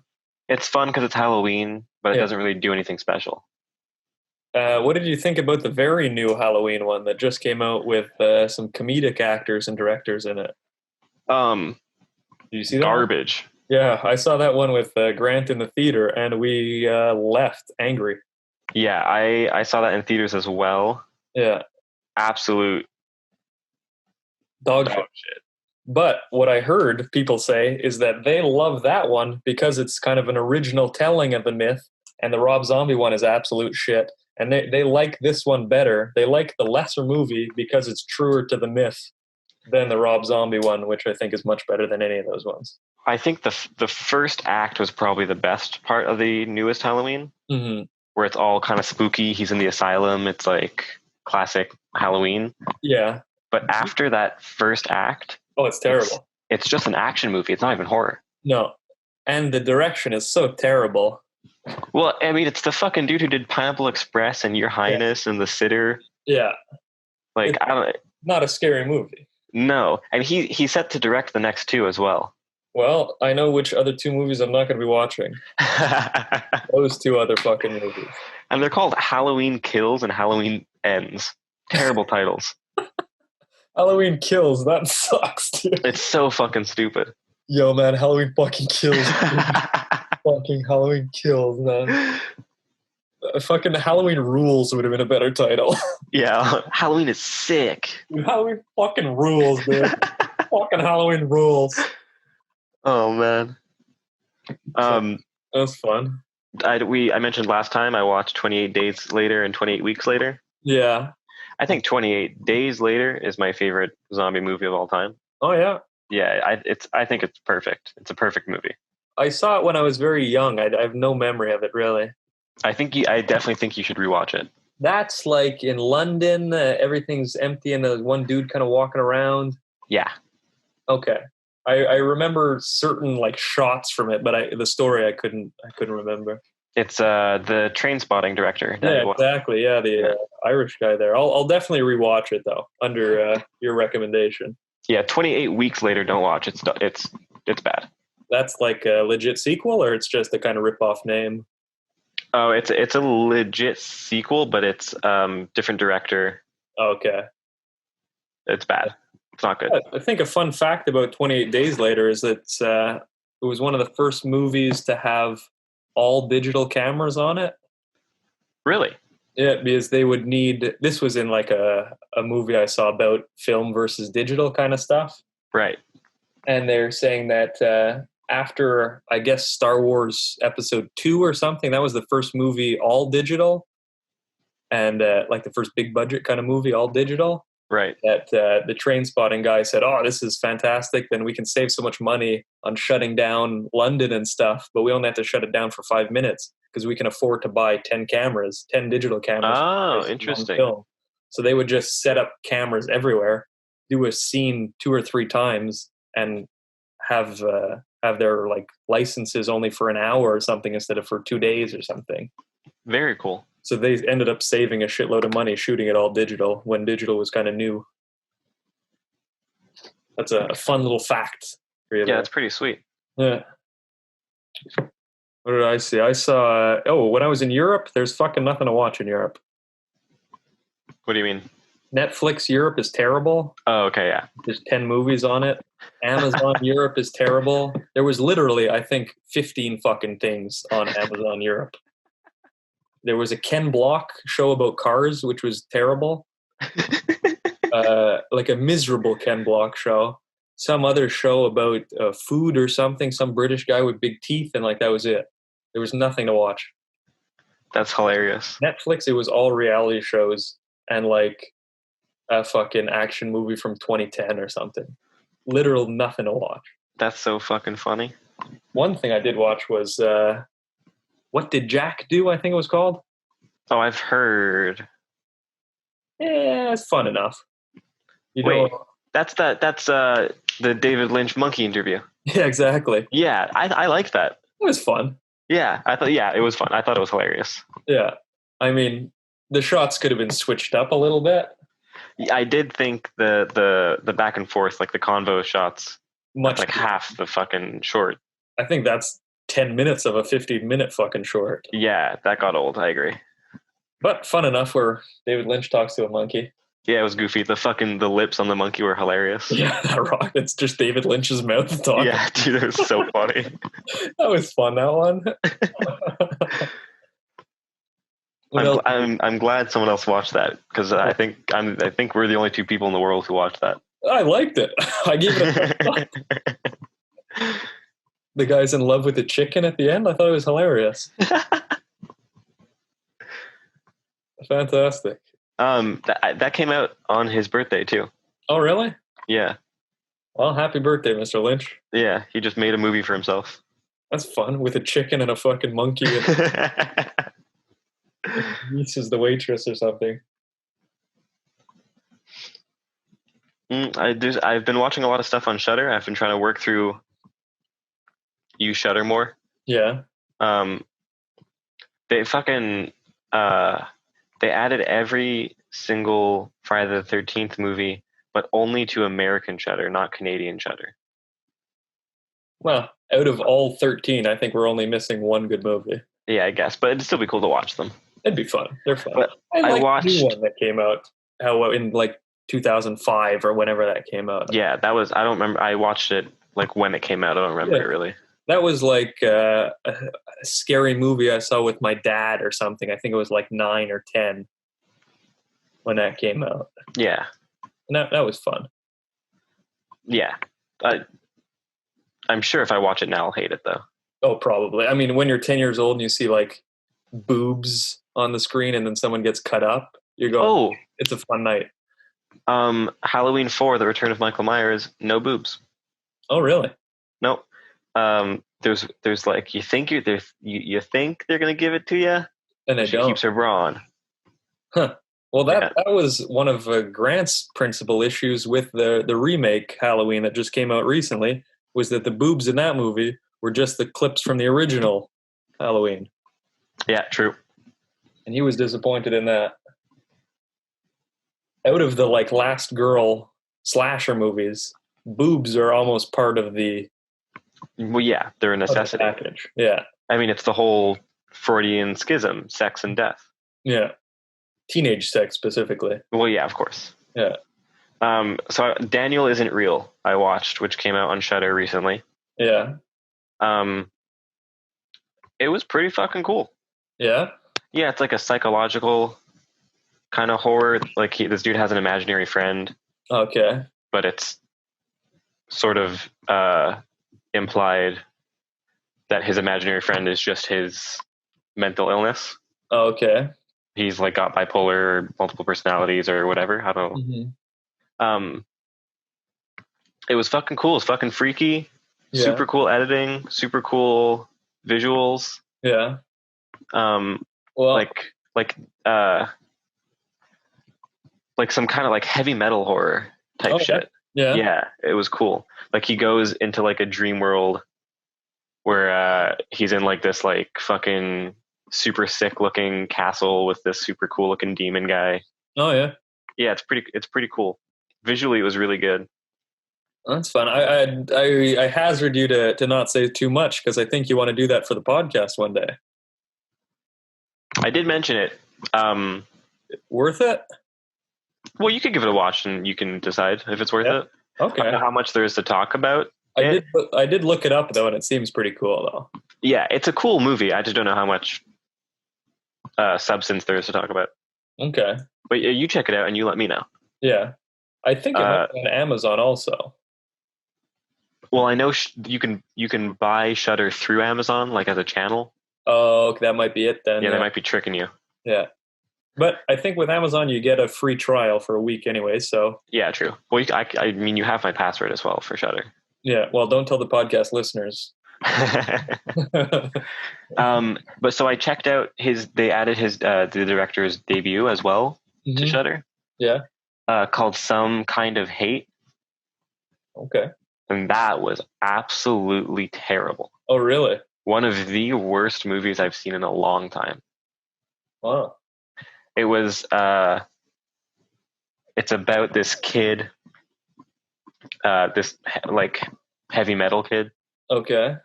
it's fun because it's Halloween, but it doesn't really do anything special. What did you think about the very new Halloween one that just came out with some comedic actors and directors in it? Did you see that? Garbage. Yeah, I saw that one with Grant in the theater, and we left angry. Yeah, I saw that in theaters as well. Yeah. Absolute dog shit. But what I heard people say is that they love that one because it's kind of an original telling of the myth, and the Rob Zombie one is absolute shit. And they like this one better. They like the lesser movie because it's truer to the myth than the Rob Zombie one, which I think is much better than any of those ones. I think the first act was probably the best part of the newest Halloween, where it's all kind of spooky. He's in the asylum. It's like classic Halloween. Yeah. But after that first act... Oh, it's terrible. It's just an action movie. It's not even horror. No. And the direction is so terrible. Well, I mean, it's the fucking dude who did Pineapple Express and Your Highness and The Sitter. Yeah. Like, it's I don't... Not a scary movie. No. And he's set to direct the next two as well. Well, I know which other two movies I'm not going to be watching. Those two other fucking movies. And they're called Halloween Kills and Halloween Ends. Terrible titles. Halloween Kills. That sucks, dude. It's so fucking stupid. Yo, man, Halloween fucking kills. Fucking Halloween Kills, man. Fucking Halloween Rules would have been a better title. Yeah, Halloween is sick. Dude, Halloween fucking rules, dude. Fucking Halloween rules. Oh, man. That was fun. I mentioned last time I watched 28 Days Later and 28 Weeks Later. Yeah. I think 28 Days Later is my favorite zombie movie of all time. Oh yeah, Yeah, I think it's perfect. It's a perfect movie. I saw it when I was very young. I have no memory of it really. I definitely think you should rewatch it. That's like in London, everything's empty and there's one dude kind of walking around. Yeah, Okay. I remember certain like shots from it, but the story I couldn't remember. it's the Train Spotting director. Yeah, exactly. Yeah, the Yeah, Irish guy there. I'll definitely rewatch it though under your recommendation. yeah. 28 Weeks Later, don't watch. It's bad. That's like a legit sequel, or it's just a kind of rip-off name. Oh, it's a legit sequel, but it's different director. Okay. It's bad. It's not good. I think a fun fact about 28 Days Later is that it was one of the first movies to have all digital cameras on it. Really? Yeah, because they would need. This was in like a movie I saw about film versus digital kind of stuff, Right. and they're saying that after I guess Star Wars Episode 2 or something, that was the first movie all digital, and like the first big budget kind of movie all digital. Right. That the train spotting guy said, "Oh, this is fantastic. Then we can save so much money on shutting down London and stuff, but we only have to shut it down for 5 minutes because we can afford to buy 10 cameras, 10 digital cameras for the Oh, price of one interesting. film." So they would just set up cameras everywhere, do a scene 2 or 3 times, and have their like licenses only for an hour or something instead of for 2 days or something. Very cool. So they ended up saving a shitload of money shooting it all digital when digital was kind of new. That's a fun little fact for you Yeah, there. that's pretty sweet. Yeah. What did I see? I saw, when I was in Europe, there's fucking nothing to watch in Europe. What do you mean? Netflix Europe is terrible. Oh, okay, yeah. There's 10 movies on it. Amazon Europe is terrible. There was literally, I think, 15 fucking things on Amazon Europe. There was a Ken Block show about cars, which was terrible. Like a miserable Ken Block show. Some other show about food or something. Some British guy with big teeth, and like that was it. There was nothing to watch. That's hilarious. Netflix, it was all reality shows and like a fucking action movie from 2010 or something. Literal nothing to watch. That's so fucking funny. One thing I did watch was What Did Jack Do? I think it was called. Oh, I've heard. Yeah, it's fun enough. You Wait, know, that's the David Lynch monkey interview. yeah, exactly. Yeah, I liked that. It was fun. Yeah, it was fun. I thought it was hilarious. Yeah, I mean, the shots could have been switched up a little bit. I did think the back and forth, like the convo shots, Much like half the fucking short. I think that's 10 minutes of a 15-minute fucking short. Yeah, that got old. I agree. But fun enough where David Lynch talks to a monkey. Yeah, it was goofy. The lips on the monkey were hilarious. Yeah, that rock. It's just David Lynch's mouth talking. Yeah, dude, it was so funny. That was fun, that one. I'm glad someone else watched that because I think we're the only two people in the world who watched that. I liked it. I gave it a thumbs up. The guy's in love with the chicken at the end. I thought it was hilarious. Fantastic. That came out on his birthday too. Oh, really? Yeah. Well, happy birthday, Mr. Lynch. Yeah, he just made a movie for himself. That's fun with a chicken and a fucking monkey. Niece is the waitress or something. I've been watching a lot of stuff on Shudder. I've been trying to work through use Shudder more. Yeah. They fucking they added every single Friday the 13th movie, but only to American Shudder, not Canadian Shudder. Well, out of all 13, I think we're only missing one good movie. Yeah, I guess, but it'd still be cool to watch them. It'd be fun. They're fun. But I watched the new one that came out in like 2005 or whenever that came out. Yeah, that was. I don't remember. I watched it like when it came out. I don't remember it really. That was like a scary movie I saw with my dad or something. I think it was like 9 or 10 when that came out. Yeah. And that was fun. Yeah. I'm sure if I watch it now, I'll hate it though. Oh, probably. I mean, when you're 10 years old and you see like boobs on the screen and then someone gets cut up, you're going, oh, It's a fun night. Halloween 4, The Return of Michael Myers, no boobs. Oh, really? Nope. There's like you think you think they're gonna give it to you, And but they she don't. keeps her bra on. Huh. Well, Yeah. that was one of Grant's principal issues with the remake Halloween that just came out recently, was that the boobs in that movie were just the clips from the original Halloween, Yeah, true. and he was disappointed in that. Out of the like last girl slasher movies, boobs are almost part of the Well, yeah, they're a of the necessity. package. Yeah, I mean, it's the whole Freudian schism, sex and death. yeah. Teenage sex specifically. Well, yeah, of course. Yeah, So Daniel Isn't Real, I watched, which came out on Shudder recently. yeah, Um, it was pretty fucking cool. yeah. Yeah, it's like a psychological kind of horror. Like this dude has an imaginary friend, Okay, but it's sort of implied that his imaginary friend is just his mental illness. okay. He's like got bipolar or multiple personalities or whatever. I don't know. Hmm. Um, it was fucking cool. It's fucking freaky. Yeah, Super cool editing. Super cool visuals. yeah. Um, Well, like uh, like some kind of like heavy metal horror type okay. shit. Yeah. Yeah, it was cool. Like he goes into like a dream world where he's in like this like fucking super sick looking castle with this super cool looking demon guy. Oh, yeah. Yeah, it's pretty cool. Visually, it was really good. That's fun. I hazard you to not say too much because I think you want to do that for the podcast one day. I did mention it. Worth it? Well, you could give it a watch and you can decide if it's worth Yeah. it. Okay. I don't know how much there is to talk about. I did look it up though, and it seems pretty cool though. Yeah, it's a cool movie. I just don't know how much substance there is to talk about. Okay. But you check it out and you let me know. Yeah. I think it might be on Amazon also. Well, I know you can buy Shudder through Amazon, like as a channel. Oh, okay, that might be it then. Yeah, they might be tricking you. Yeah. But I think with Amazon you get a free trial for a week anyway, so. Yeah, true. Well, I mean, you have my password as well for Shudder. Yeah, well, don't tell the podcast listeners. But so I checked out they added the director's debut as well to Shudder. Yeah. Called Some Kind of Hate. Okay. And that was absolutely terrible. Oh, really? One of the worst movies I've seen in a long time. Wow. It was it's about this kid, this like heavy metal kid, Okay.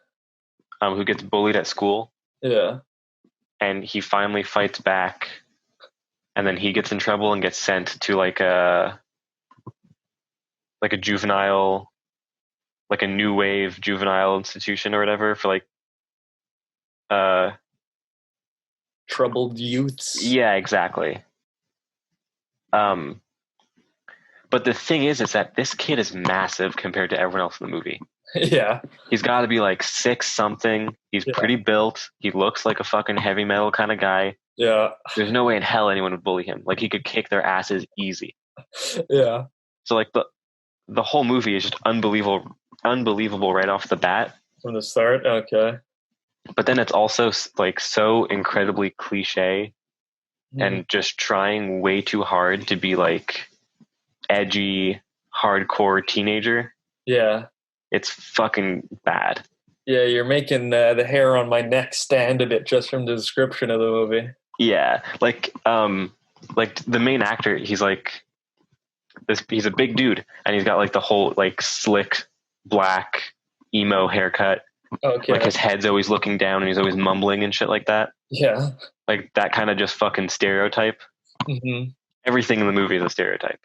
who gets bullied at school. Yeah. And he finally fights back, and then he gets in trouble and gets sent to like a juvenile, like a new wave juvenile institution or whatever for like Troubled youths. yeah, exactly. But the thing is that this kid is massive compared to everyone else in the movie. Yeah. He's got to be like 6 something. He's pretty built. He looks like a fucking heavy metal kind of guy. Yeah. There's no way in hell anyone would bully him. Like he could kick their asses easy. Yeah. So like the whole movie is just unbelievable right off the bat. From the start. Okay. But then it's also like so incredibly cliche and just trying way too hard to be like edgy, hardcore teenager. Yeah. It's fucking bad. Yeah, you're making the hair on my neck stand a bit just from the description of the movie. Yeah, like the main actor, he's like this. He's a big dude, and he's got like the whole like slick black emo haircut. Okay. Like his head's always looking down, and he's always mumbling and shit like that. Yeah. Like that kind of just fucking stereotype. Mm-hmm. Everything in the movie is a stereotype.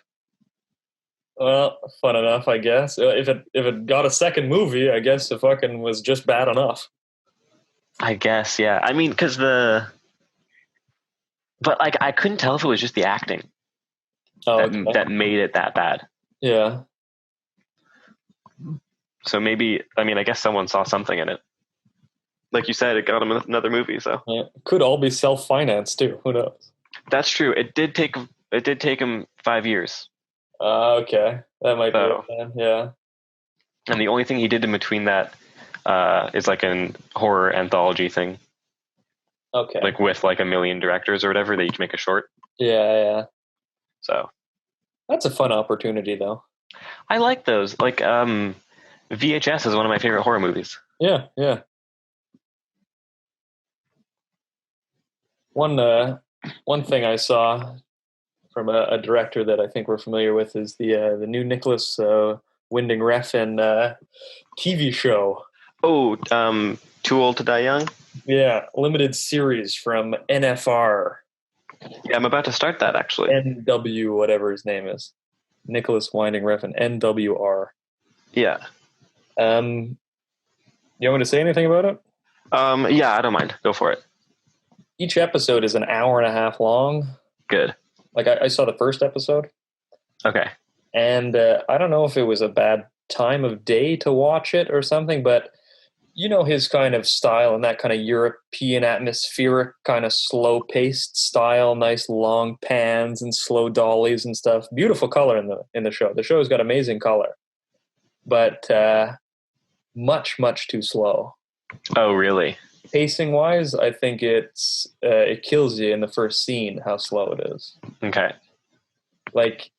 Well, fun enough, I guess. If it got a second movie, I guess it fucking was just bad enough. I guess, yeah. I mean, but like I couldn't tell if it was just the acting that made it that bad. Yeah. So maybe, I mean, I guess someone saw something in it. Like you said, it got him another movie. So Could all be self-financed too. Who knows? that's true. It did take It did take him 5 years. Okay, that might be it So, then. Yeah. and the only thing he did in between that is like an horror anthology thing, Okay. like with like a million directors or whatever. They each make a short. Yeah, yeah. So That's a fun opportunity, though. I like those. Like VHS is one of my favorite horror movies. Yeah, yeah. One thing I saw from a director that I think we're familiar with is the new Nicholas Winding Refn TV show. Oh, Too Old to Die Young. Yeah, limited series from NFR, Yeah, I'm about to start that actually. NW, whatever his name is. Nicholas Winding Refn, NWR. Yeah. You want me to say anything about it? Yeah, I don't mind. Go for it. Each episode is an hour and a half long. Good. Like I saw the first episode, Okay. and I don't know if it was a bad time of day to watch it or something, but you know his kind of style and that kind of European atmospheric kind of slow paced style, nice long pans and slow dollies and stuff. Beautiful color in the show. The show's got amazing color, but much too slow. Oh, really? Pacing wise, I think it kills you in the first scene how slow it is. Okay. Like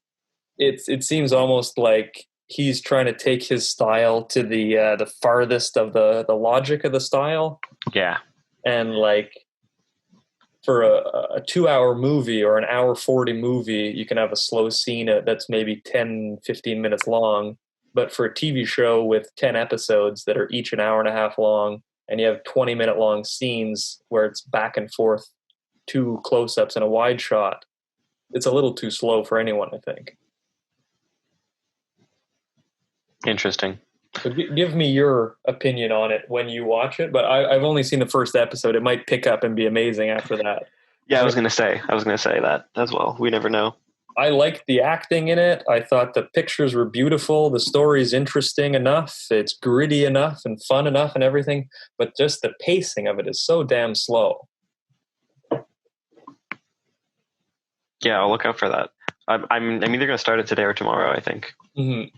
it seems almost like he's trying to take his style to the farthest of the logic of the style, Yeah. and like for a 2 hour movie or an hour 40 movie, you can have a slow scene that's maybe 10-15 minutes long, but for a TV show with 10 episodes that are each an hour and a half long, and you have 20-minute long scenes where it's back and forth, two close-ups and a wide shot, it's a little too slow for anyone, I think. Interesting. So give me your opinion on it when you watch it. But I've only seen the first episode. It might pick up and be amazing after that. Yeah, I was gonna say that as well. We never know. I liked the acting in it. I thought the pictures were beautiful. The story's interesting enough. It's gritty enough and fun enough and everything. But just the pacing of it is so damn slow. Yeah, I'll look out for that. I'm either gonna start it today or tomorrow. I think. Mm-hmm.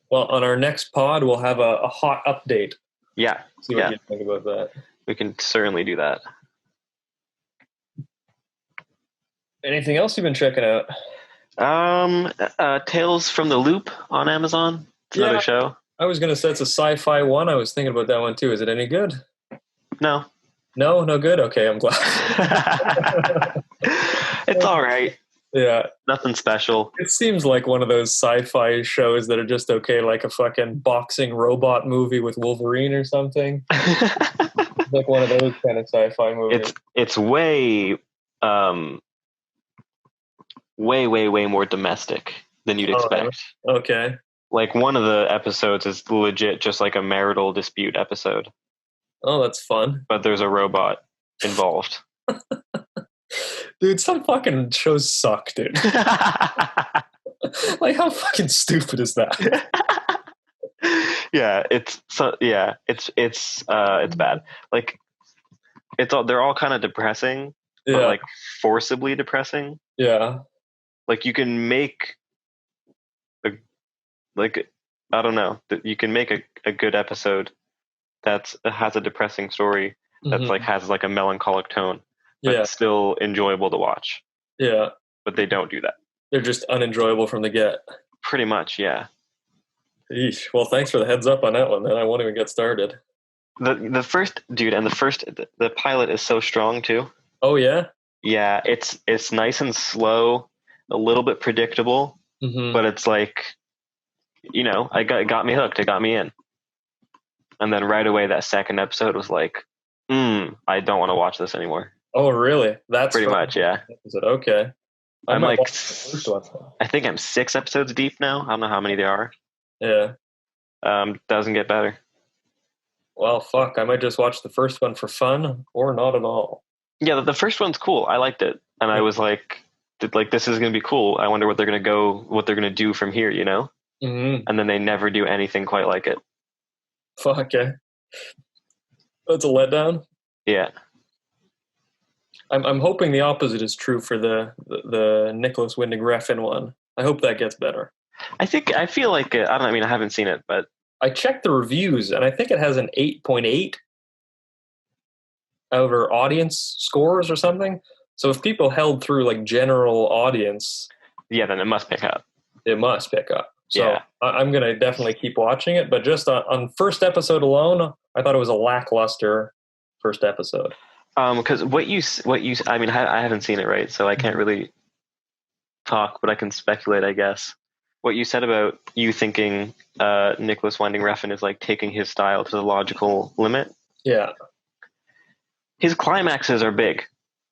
Well, on our next pod, we'll have a hot update. Yeah. See what you think about that. We can certainly do that. Anything else you've been checking out? Tales from the Loop on Amazon. It's another show. I was going to say it's a sci-fi one. I was thinking about that one too. Is it any good? No. No good? Okay, I'm glad. It's all right. Yeah. Nothing special. It seems like one of those sci-fi shows that are just okay, like a fucking boxing robot movie with Wolverine or something. It's like one of those kind of sci-fi movies. It's way way more domestic than you'd expect. Okay. Like one of the episodes is legit just like a marital dispute episode. Oh, that's fun. But there's a robot involved. Dude, some fucking shows suck, dude. Like, how fucking stupid is that? Yeah, it's bad. Like they're all kind of depressing, but like forcibly depressing. Yeah. Like you can make I don't know, you can make a good episode that has a depressing story that's like has like a melancholic tone, but still enjoyable to watch. Yeah. But they don't do that. They're just unenjoyable from the get. Pretty much, yeah. Eesh. Well, thanks for the heads up on that one. Then I won't even get started. The first dude and the pilot is so strong too. Oh yeah. Yeah, it's nice and slow, a little bit predictable, but it's like, you know, it got me hooked. It got me in. And then right away, that second episode was like, I don't want to watch this anymore. Oh, really? That's pretty much, yeah. Is it okay? I'm like, I think I'm 6 episodes deep now. I don't know how many there are. Yeah. Doesn't get better. Well, fuck. I might just watch the first one for fun or not at all. Yeah, the first one's cool. I liked it. And I was like, this is going to be cool. I wonder what they're going to do from here, you know? Mm-hmm. And then they never do anything quite like it. Fuck, yeah. That's a letdown? Yeah. I'm hoping the opposite is true for the Nicholas Winding Refn one. I hope that gets better. I feel like I don't. I mean, I haven't seen it, but I checked the reviews, and I think it has an 8.8 over audience scores or something. So if people held through like general audience, yeah, then it must pick up. it must pick up. So Yeah. I'm going to definitely keep watching it. But just on first episode alone, I thought it was a lackluster first episode. Because I mean, I haven't seen it, right? So I can't really talk, but I can speculate, I guess. What you said about you thinking Nicholas Winding Refn is like taking his style to the logical limit. Yeah. His climaxes are big.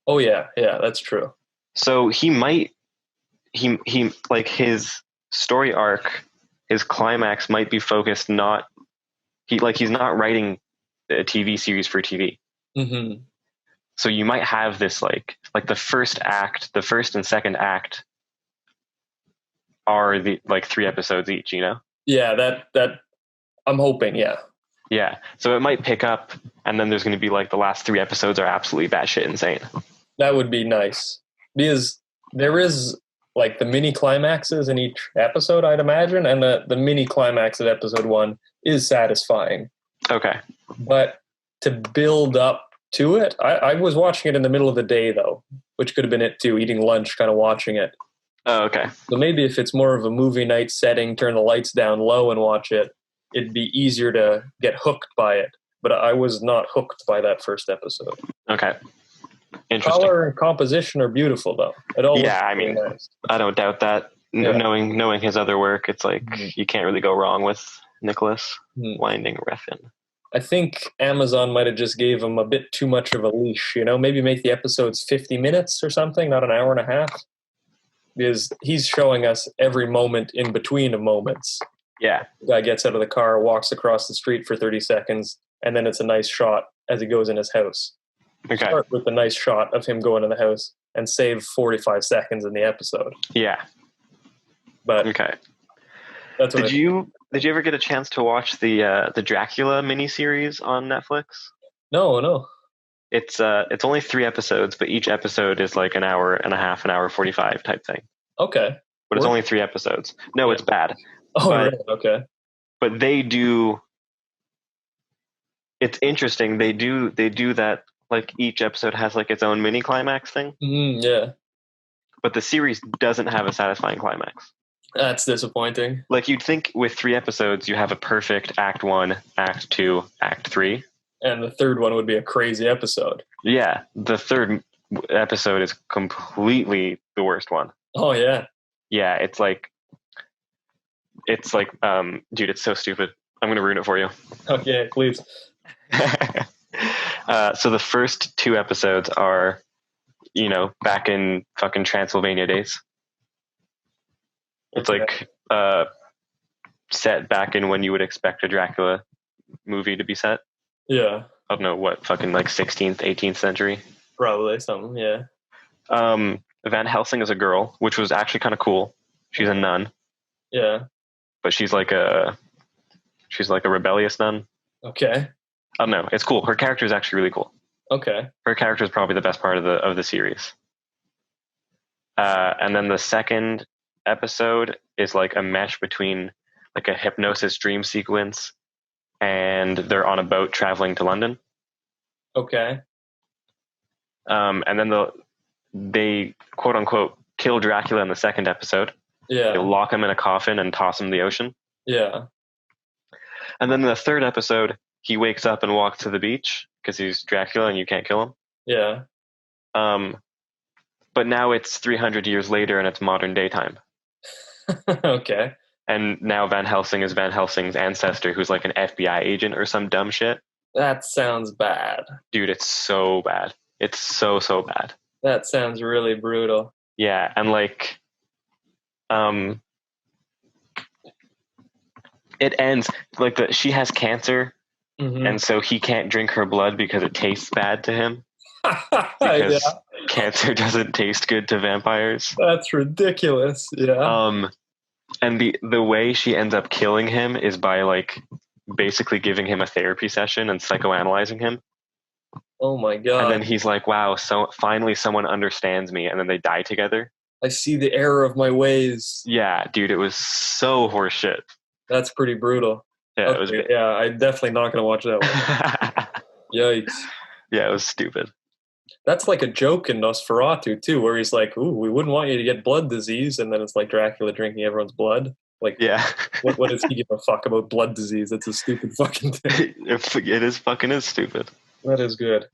Oh yeah, yeah, that's true. So he like his story arc, his climax might be focused not he's not writing a TV series for TV. Mm-hmm. So you might have this like the first and second act are the like 3 episodes each, you know? Yeah, that I'm hoping. Yeah, Yeah. So it might pick up, and then there's going to be like the last 3 episodes are absolutely batshit insane. that would be nice because there is like the mini climaxes in each episode, I'd imagine, and the mini climax of episode one is satisfying. Okay. But to build up to it, I was watching it in the middle of the day though, which could have been it too, eating lunch, kind of watching it. Oh, okay. So maybe if it's more of a movie night setting, turn the lights down low and watch it, it'd be easier to get hooked by it. But I was not hooked by that first episode. Okay. Interesting. Color and composition are beautiful, though. It all Yeah, looks I mean, really nice. I don't doubt that. Yeah. Knowing his other work, it's like you can't really go wrong with Nicholas Mhm. Winding Refn. I think Amazon might have just gave him a bit too much of a leash, you know, maybe make the episodes 50 minutes or something, not an hour and a half. Because he's showing us every moment in between of moments. Yeah. The guy gets out of the car, walks across the street for 30 seconds, and then it's a nice shot as he goes in his house. Okay. Start with a nice shot of him going in the house and save 45 seconds in the episode. Yeah. But okay. That's what did you ever get a chance to watch the Dracula miniseries on Netflix? No. It's only 3 episodes, but each episode is like an hour and a half, an hour 45 type thing. Okay. But it's only 3 episodes. No, Yeah. it's bad. Oh, but, really? Okay. But they do. It's interesting. They do that. Like each episode has like its own mini climax thing. Yeah. But the series doesn't have a satisfying climax. That's disappointing. Like you'd think with 3 episodes, you have a perfect Act 1, Act 2, Act 3. And the third one would be a crazy episode. Yeah, the third episode is completely the worst one. Oh yeah. Yeah, it's like, dude, it's so stupid. I'm gonna ruin it for you. Okay, please. So the first 2 episodes are, back in fucking Transylvania days. It's like set back in when you would expect a Dracula movie to be set. Yeah. I don't know what, fucking like 16th, 18th century. Probably something, yeah. Van Helsing is a girl, which was actually kind of cool. She's a nun. Yeah. But she's like a rebellious nun. Okay. I don't know. It's cool. Her character is actually really cool. Okay. Her character is probably the best part of the series. And then the second episode is like a mesh between like a hypnosis dream sequence, and they're on a boat traveling to London. Okay. And then they quote unquote kill Dracula in the second episode. Yeah. They lock him in a coffin and toss him in the ocean. Yeah. And then in the third episode, he wakes up and walks to the beach because he's Dracula and you can't kill him. Yeah. But now it's 300 years later and it's modern day time. Okay. And now Van Helsing is Van Helsing's ancestor, who's like an FBI agent or some dumb shit. That sounds bad. Dude, it's so bad. It's so bad. That sounds really brutal. Yeah, and like, it ends like she has cancer, and so he can't drink her blood because it tastes bad to him. Because cancer doesn't taste good to vampires. That's ridiculous. Yeah. And the way she ends up killing him is by like basically giving him a therapy session and psychoanalyzing him. Oh my And then god. he's like, wow, so finally someone understands me. And then they die together. I see the error of my ways. Yeah, dude, it was so horseshit. That's pretty brutal. Yeah, it was Okay, bad. yeah, I'm definitely not gonna watch that one. Yikes. Yeah, it was stupid. That's like a joke in Nosferatu too, where he's like, "Ooh, we wouldn't want you to get blood disease," and then it's like Dracula drinking everyone's blood. Like, Yeah. what does he give a fuck about blood disease? That's a stupid fucking thing. It is fucking is stupid. That is good.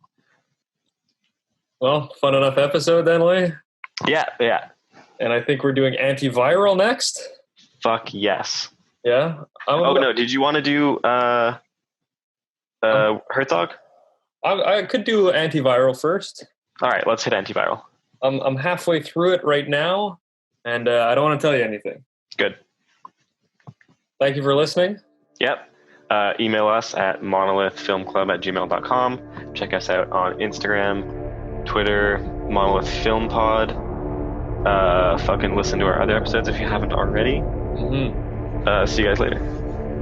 Well, fun enough episode then, Lee. Yeah, yeah. And I think we're doing antiviral next. Fuck yes. Yeah. Oh no, did you want to do Herzog? I could do antiviral first. All right, let's hit antiviral. I'm halfway through it right now, and I don't want to tell you anything. Good. Thank you for listening. Yep. Email us at monolithfilmclub@gmail.com. Check us out on Instagram, Twitter, Monolith Film Pod. Fucking listen to our other episodes if you haven't already. Mm-hmm. See you guys later.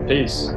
Peace.